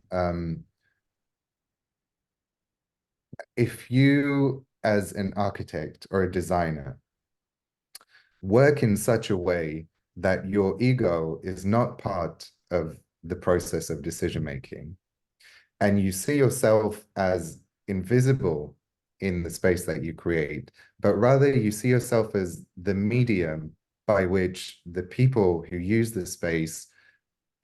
if you, as an architect or a designer, work in such a way that your ego is not part of the process of decision making, and you see yourself as invisible in the space that you create, but rather you see yourself as the medium by which the people who use the space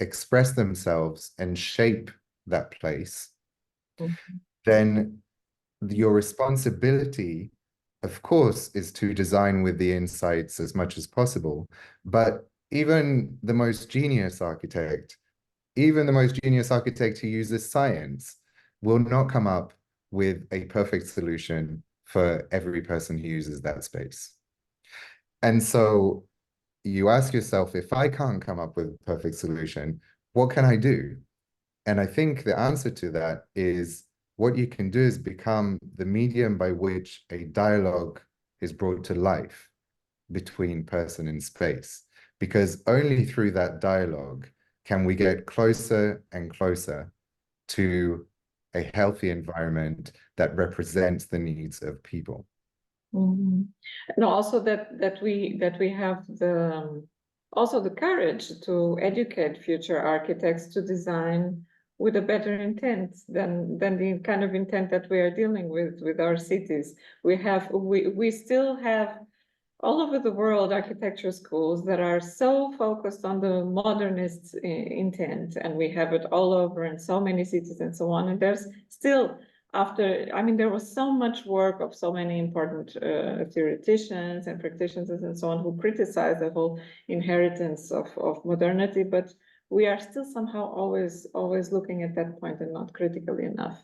express themselves and shape that place, then your responsibility, of course, is to design with the insights as much as possible. But even the most genius architect, who uses science, will not come up with a perfect solution for every person who uses that space. And so you ask yourself, if I can't come up with a perfect solution, what can I do? And I think the answer to that is what you can do is become the medium by which a dialogue is brought to life between person and space. Because only through that dialogue can we get closer and closer to a healthy environment that represents the needs of people. Mm-hmm. And also that we have the courage to educate future architects to design with a better intent than the kind of intent that we are dealing with our cities. We still have all over the world architecture schools that are so focused on the modernist intent, and we have it all over in so many cities and so on. And there's still, there was so much work of so many important theoreticians and practitioners and so on who criticize the whole inheritance of modernity, but we are still somehow always looking at that point and not critically enough,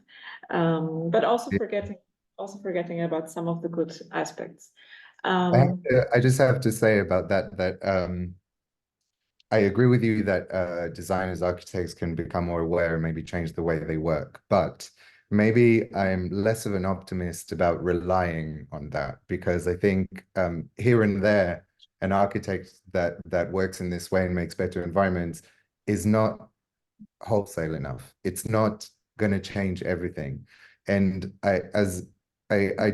but also forgetting about some of the good aspects. I just have to say about that I agree with you that designers, architects can become more aware and maybe change the way they work, but maybe I'm less of an optimist about relying on that, because I think here and there, an architect that works in this way and makes better environments is not wholesale enough. It's not going to change everything. And I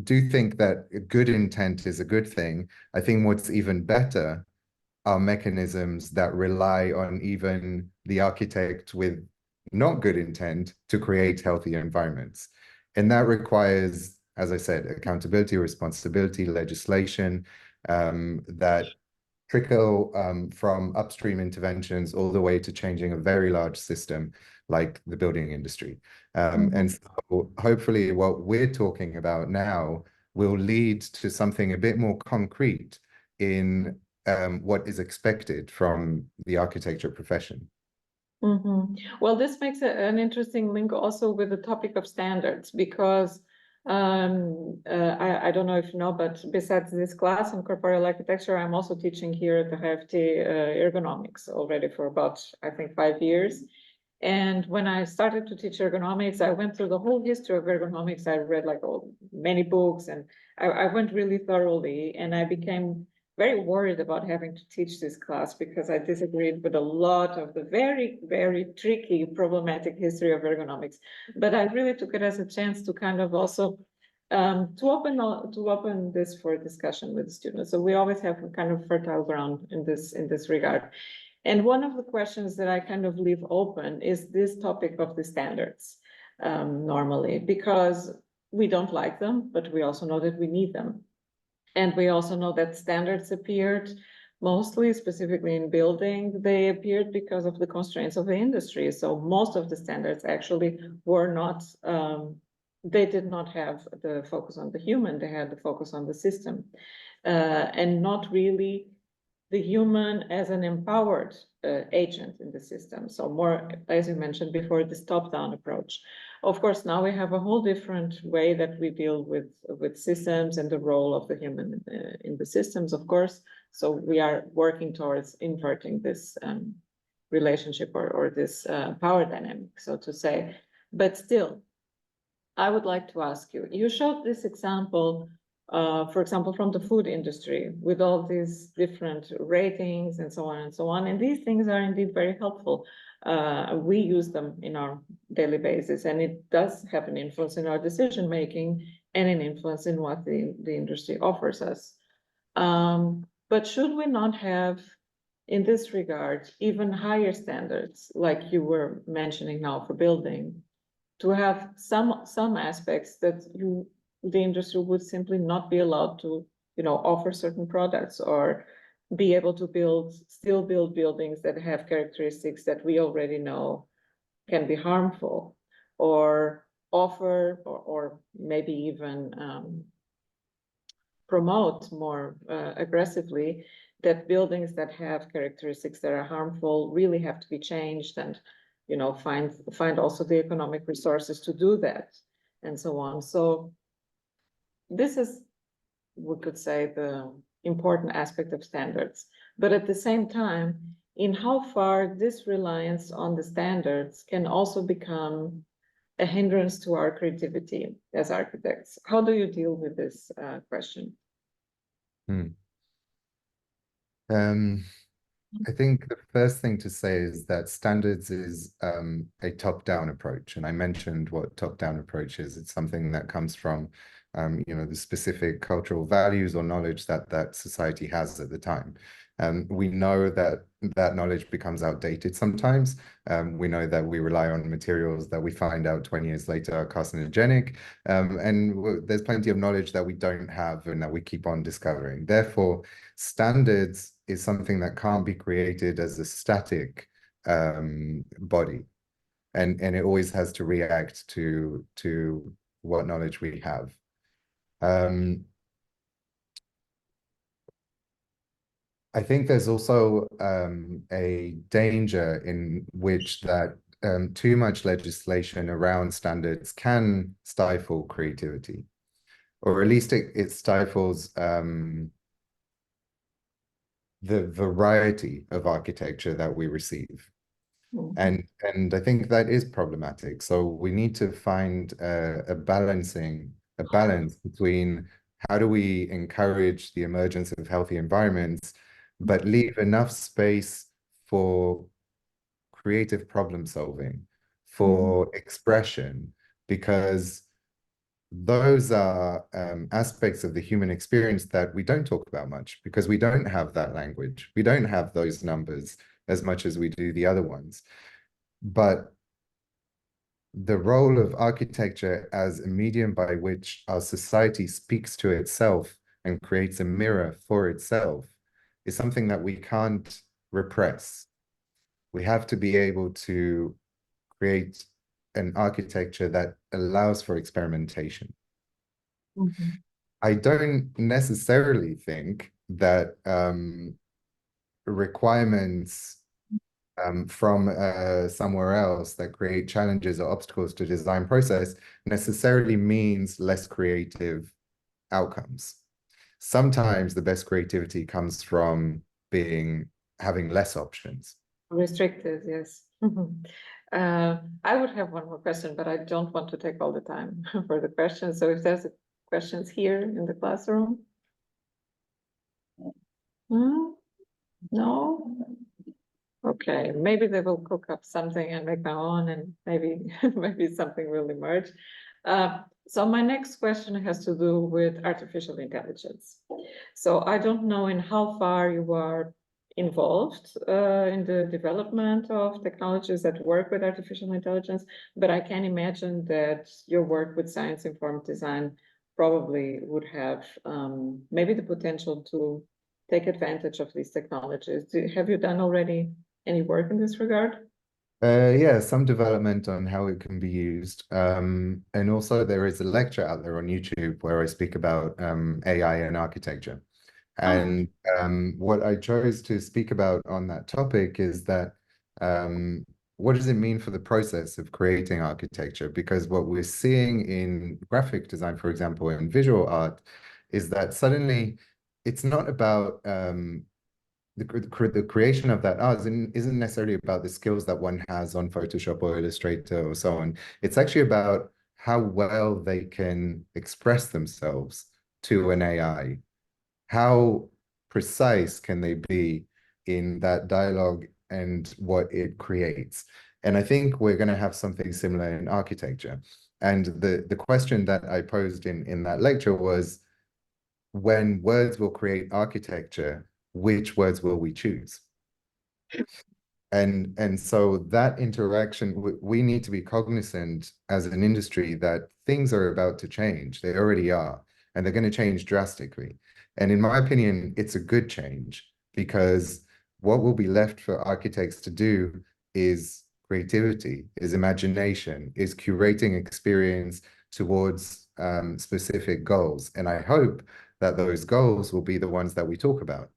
do think that good intent is a good thing. I think what's even better are mechanisms that rely on even the architect with not good intent to create healthy environments. And that requires, as I said, accountability, responsibility, legislation that trickle from upstream interventions all the way to changing a very large system like the building industry. And so hopefully what we're talking about now will lead to something a bit more concrete in what is expected from the architecture profession. Well, this makes an interesting link also with the topic of standards, because I don't know if you know, but besides this class on corporeal architecture, I'm also teaching here at the HFT ergonomics already for about, I think, 5 years. And when I started to teach ergonomics, I went through the whole history of ergonomics. I read many books, and I went really thoroughly, and I became very worried about having to teach this class because I disagreed with a lot of the very, very tricky, problematic history of ergonomics. But I really took it as a chance to kind of also to open this for discussion with the students. So we always have a kind of fertile ground in this regard. And one of the questions that I kind of leave open is this topic of the standards normally, because we don't like them, but we also know that we need them. And we also know that standards appeared mostly, specifically in building, they appeared because of the constraints of the industry. So most of the standards actually were not, they did not have the focus on the human, they had the focus on the system, and not really the human as an empowered agent in the system. So more, as you mentioned before, this top-down approach. Of course, now we have a whole different way that we deal with systems and the role of the human in the systems, of course. So we are working towards inverting this relationship or this power dynamic, so to say. But still, I would like to ask you, you showed this example, for example, from the food industry with all these different ratings and so on and so on. And these things are indeed very helpful. We use them in our daily basis, and it does have an influence in our decision making and an influence in what the industry offers us. But should we not have, in this regard, even higher standards, like you were mentioning now for building, to have some aspects that the industry would simply not be allowed to, offer certain products, or be able to still build buildings that have characteristics that we already know can be harmful, or offer, or maybe even promote more aggressively that buildings that have characteristics that are harmful really have to be changed, and find also the economic resources to do that, and so on. So this is, we could say, the important aspect of standards. But at the same time, in how far this reliance on the standards can also become a hindrance to our creativity as architects. How do you deal with this question? I think the first thing to say is that standards is a top-down approach. And I mentioned what top-down approach is. It's something that comes from, the specific cultural values or knowledge that society has at the time. We know that knowledge becomes outdated sometimes. We know that we rely on materials that we find out 20 years later are carcinogenic. And there's plenty of knowledge that we don't have and that we keep on discovering. Therefore, standards is something that can't be created as a static body. And it always has to react to what knowledge we have. I think there's also a danger in which that too much legislation around standards can stifle creativity, or at least it stifles the variety of architecture that we receive. And I think that is problematic. So we need to find a balance between how do we encourage the emergence of healthy environments, but leave enough space for creative problem solving, for expression, because those are aspects of the human experience that we don't talk about much, because we don't have that language. We don't have those numbers as much as we do the other ones. But the role of architecture as a medium by which our society speaks to itself and creates a mirror for itself is something that we can't repress. We have to be able to create an architecture that allows for experimentation. I don't necessarily think that requirements from somewhere else that create challenges or obstacles to design process necessarily means less creative outcomes. Sometimes the best creativity comes from having less options. Restricted, yes. I would have one more question, but I don't want to take all the time for the questions. So if there's questions here in the classroom? No? Okay, maybe they will cook up something and make my own, and maybe something will emerge. So my next question has to do with artificial intelligence. So I don't know in how far you are involved in the development of technologies that work with artificial intelligence, but I can imagine that your work with science-informed design probably would have maybe the potential to take advantage of these technologies. Have you done already any work in this regard? Yeah, some development on how it can be used. And also there is a lecture out there on YouTube where I speak about AI and architecture. And what I chose to speak about on that topic is that what does it mean for the process of creating architecture? Because what we're seeing in graphic design, for example, in visual art, is that suddenly it's not about the creation of that art isn't necessarily about the skills that one has on Photoshop or Illustrator or so on. It's actually about how well they can express themselves to an AI. How precise can they be in that dialogue and what it creates? And I think we're going to have something similar in architecture. And the question that I posed in that lecture was, when words will create architecture, which words will we choose? And so that interaction, we need to be cognizant as an industry that things are about to change. They already are, and they're going to change drastically. And in my opinion, it's a good change, because what will be left for architects to do is creativity, is imagination, is curating experience towards specific goals. And I hope that those goals will be the ones that we talk about.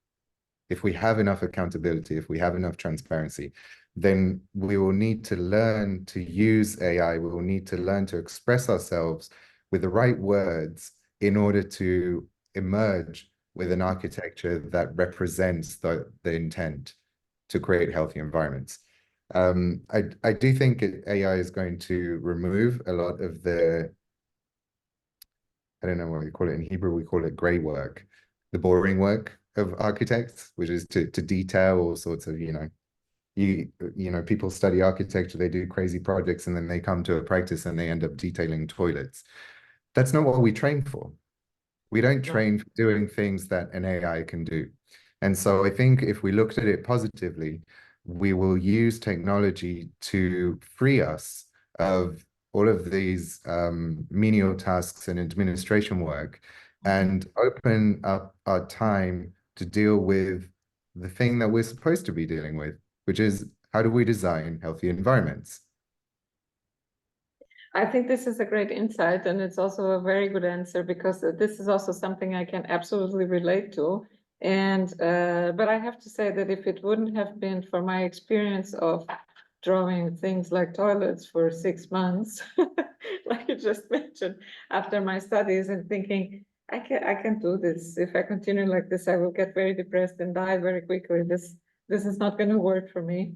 If we have enough accountability, if we have enough transparency, then we will need to learn to use AI. We will need to learn to express ourselves with the right words in order to emerge with an architecture that represents the intent to create healthy environments. I do think AI is going to remove a lot of the, I don't know what we call it in Hebrew, we call it gray work, the boring work of architects, which is to detail all sorts of, you know, people study architecture, they do crazy projects, and then they come to a practice and they end up detailing toilets. That's not what we train for. We don't train for doing things that an AI can do. And so I think if we looked at it positively, we will use technology to free us of all of these menial tasks and administration work, and open up our time to deal with the thing that we're supposed to be dealing with, which is, how do we design healthy environments? I think this is a great insight, and it's also a very good answer, because this is also something I can absolutely relate to. And but I have to say that if it wouldn't have been for my experience of drawing things like toilets for 6 months, like you just mentioned, after my studies, and thinking, I can't do this. If I continue like this, I will get very depressed and die very quickly. This is not going to work for me.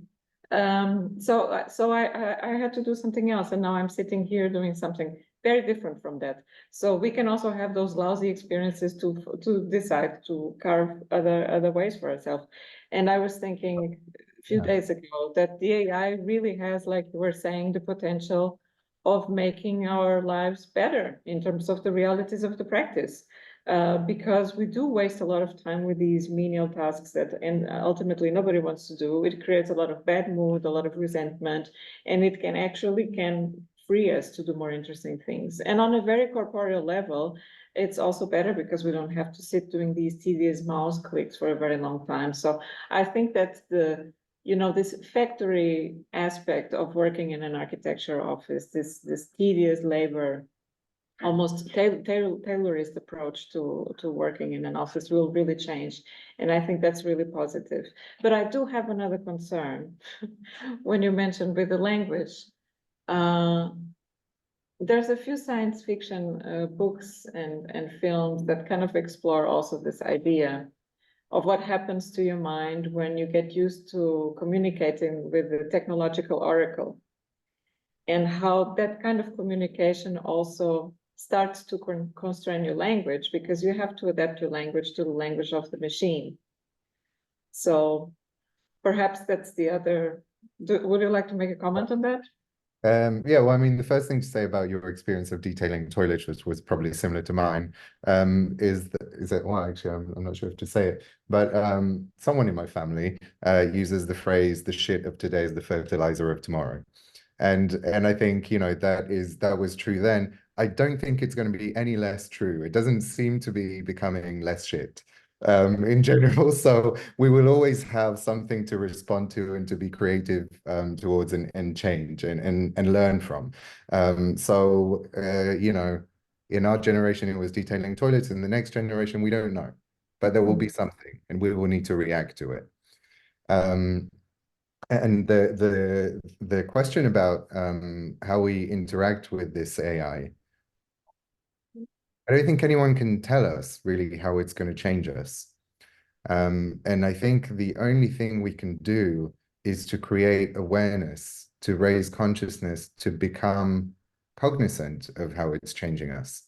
So I had to do something else, and now I'm sitting here doing something very different from that. So we can also have those lousy experiences to decide to carve other ways for ourselves. And I was thinking a few days ago that the AI really has, like you were saying, the potential of making our lives better in terms of the realities of the practice. Because we do waste a lot of time with these menial tasks that, and ultimately nobody wants to do. It creates a lot of bad mood, a lot of resentment, and it can actually free us to do more interesting things. And on a very corporeal level, it's also better because we don't have to sit doing these tedious mouse clicks for a very long time. So I think that this factory aspect of working in an architecture office, this tedious labor, almost tailorist approach to working in an office will really change. And I think that's really positive. But I do have another concern when you mentioned with the language. There's a few science fiction books and films that kind of explore also this idea of what happens to your mind when you get used to communicating with the technological oracle, and how that kind of communication also starts to constrain your language, because you have to adapt your language to the language of the machine. So perhaps that's the other. Would you like to make a comment on that? Yeah, well, I mean, the first thing to say about your experience of detailing toilets, which was probably similar to mine, is that, well, actually, I'm not sure if to say it, but someone in my family uses the phrase, the shit of today is the fertilizer of tomorrow. And I think, that was true then. I don't think it's going to be any less true. It doesn't seem to be becoming less shit in general. So we will always have something to respond to and to be creative towards and change and learn from. In our generation, it was detailing toilets. In the next generation, we don't know. But there will be something, and we will need to react to it. And the question about how we interact with this AI, I don't think anyone can tell us really how it's going to change us. And I think the only thing we can do is to create awareness, to raise consciousness, to become cognizant of how it's changing us.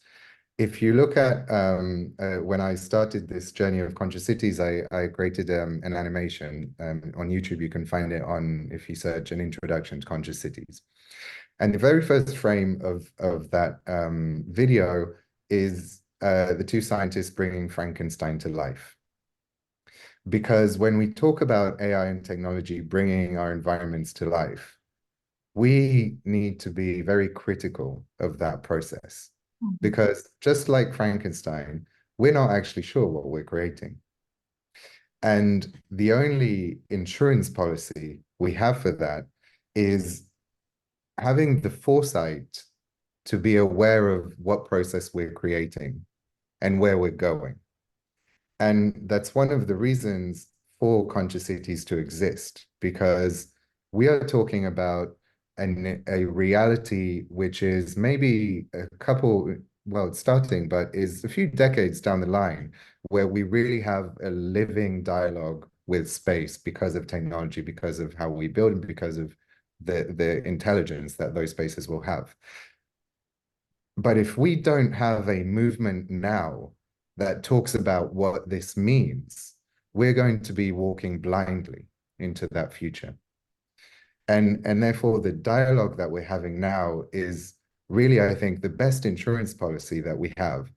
If you look at when I started this journey of conscious cities, I created an animation on YouTube. You can find it on, if you search an introduction to conscious cities. And the very first frame of that video is the two scientists bringing Frankenstein to life. Because when we talk about AI and technology bringing our environments to life, we need to be very critical of that process. Because just like Frankenstein, we're not actually sure what we're creating. And the only insurance policy we have for that is having the foresight to be aware of what process we're creating and where we're going. And that's one of the reasons for conscious cities to exist, because we are talking about a reality which is maybe a couple, well, it's starting, but is a few decades down the line, where we really have a living dialogue with space because of technology, because of how we build, and because of the intelligence that those spaces will have. But if we don't have a movement now that talks about what this means, we're going to be walking blindly into that future. And therefore, the dialogue that we're having now is really, I think, the best insurance policy that we have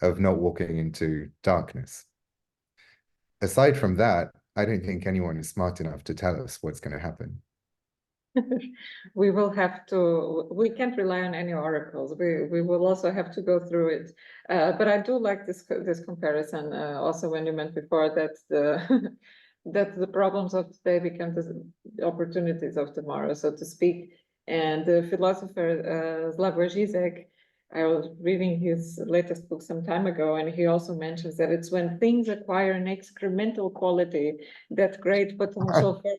of not walking into darkness. Aside from that, I don't think anyone is smart enough to tell us what's going to happen. We will have to, we can't rely on any oracles. We will also have to go through it. But I do like this comparison, also when you meant before that the that the problems of today become the opportunities of tomorrow, so to speak. And the philosopher Slavoj Žižek, I was reading his latest book some time ago, and he also mentions that it's when things acquire an incremental quality that great potential for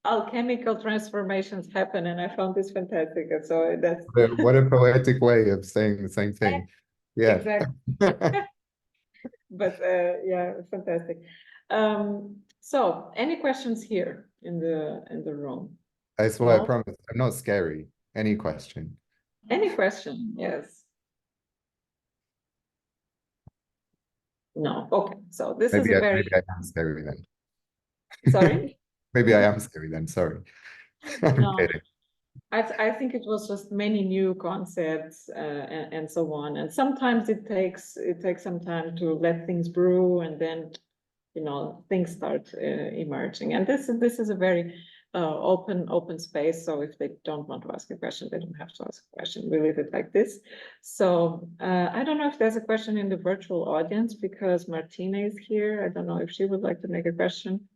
alchemical transformations happen. And I found this fantastic. And so that's what a poetic way of saying the same thing. Yeah, exactly. But yeah, fantastic. So any questions here in the room? That's why No? I promise I'm not scary. Any question? Any question? Yes. No. Okay. So this is a very maybe I am scary then. sorry. Maybe I am scary then. Sorry. I'm No. kidding. I think it was just many new concepts and so on. And sometimes it takes some time to let things brew, and then things start emerging. And this is a very open space. So if they don't want to ask a question, they don't have to ask a question. We leave it like this. So I don't know if there's a question in the virtual audience, because Martina is here. I don't know if she would like to make a question.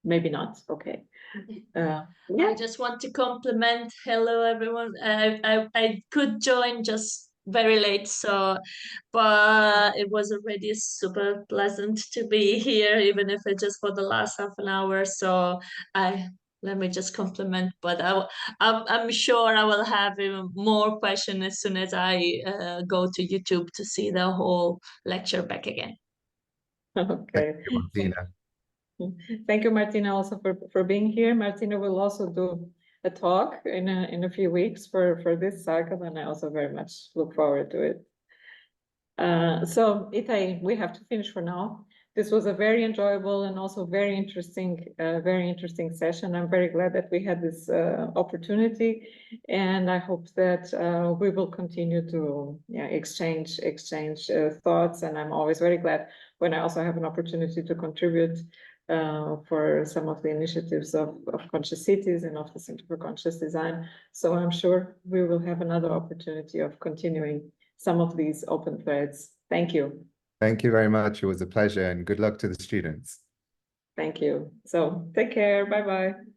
Maybe not. Okay. Yeah. I just want to compliment. Hello, everyone. I could join just very late, but it was already super pleasant to be here, even if it's just for the last half an hour. So let me just compliment. But I'm sure I will have even more questions as soon as I go to YouTube to see the whole lecture back again. Okay. Thank you, Martina. Thank you, Martina, also for being here. Martina will also do a talk in a few weeks for this cycle, and I also very much look forward to it. So Itai, we have to finish for now. This was a very enjoyable and also very interesting session. I'm very glad that we had this opportunity, and I hope that we will continue to exchange thoughts. And I'm always very glad when I also have an opportunity to contribute for some of the initiatives of Conscious Cities and of the Center for Conscious Design. So I'm sure we will have another opportunity of continuing some of these open threads. Thank you. Thank you very much. It was a pleasure, and good luck to the students. Thank you. So take care. Bye-bye.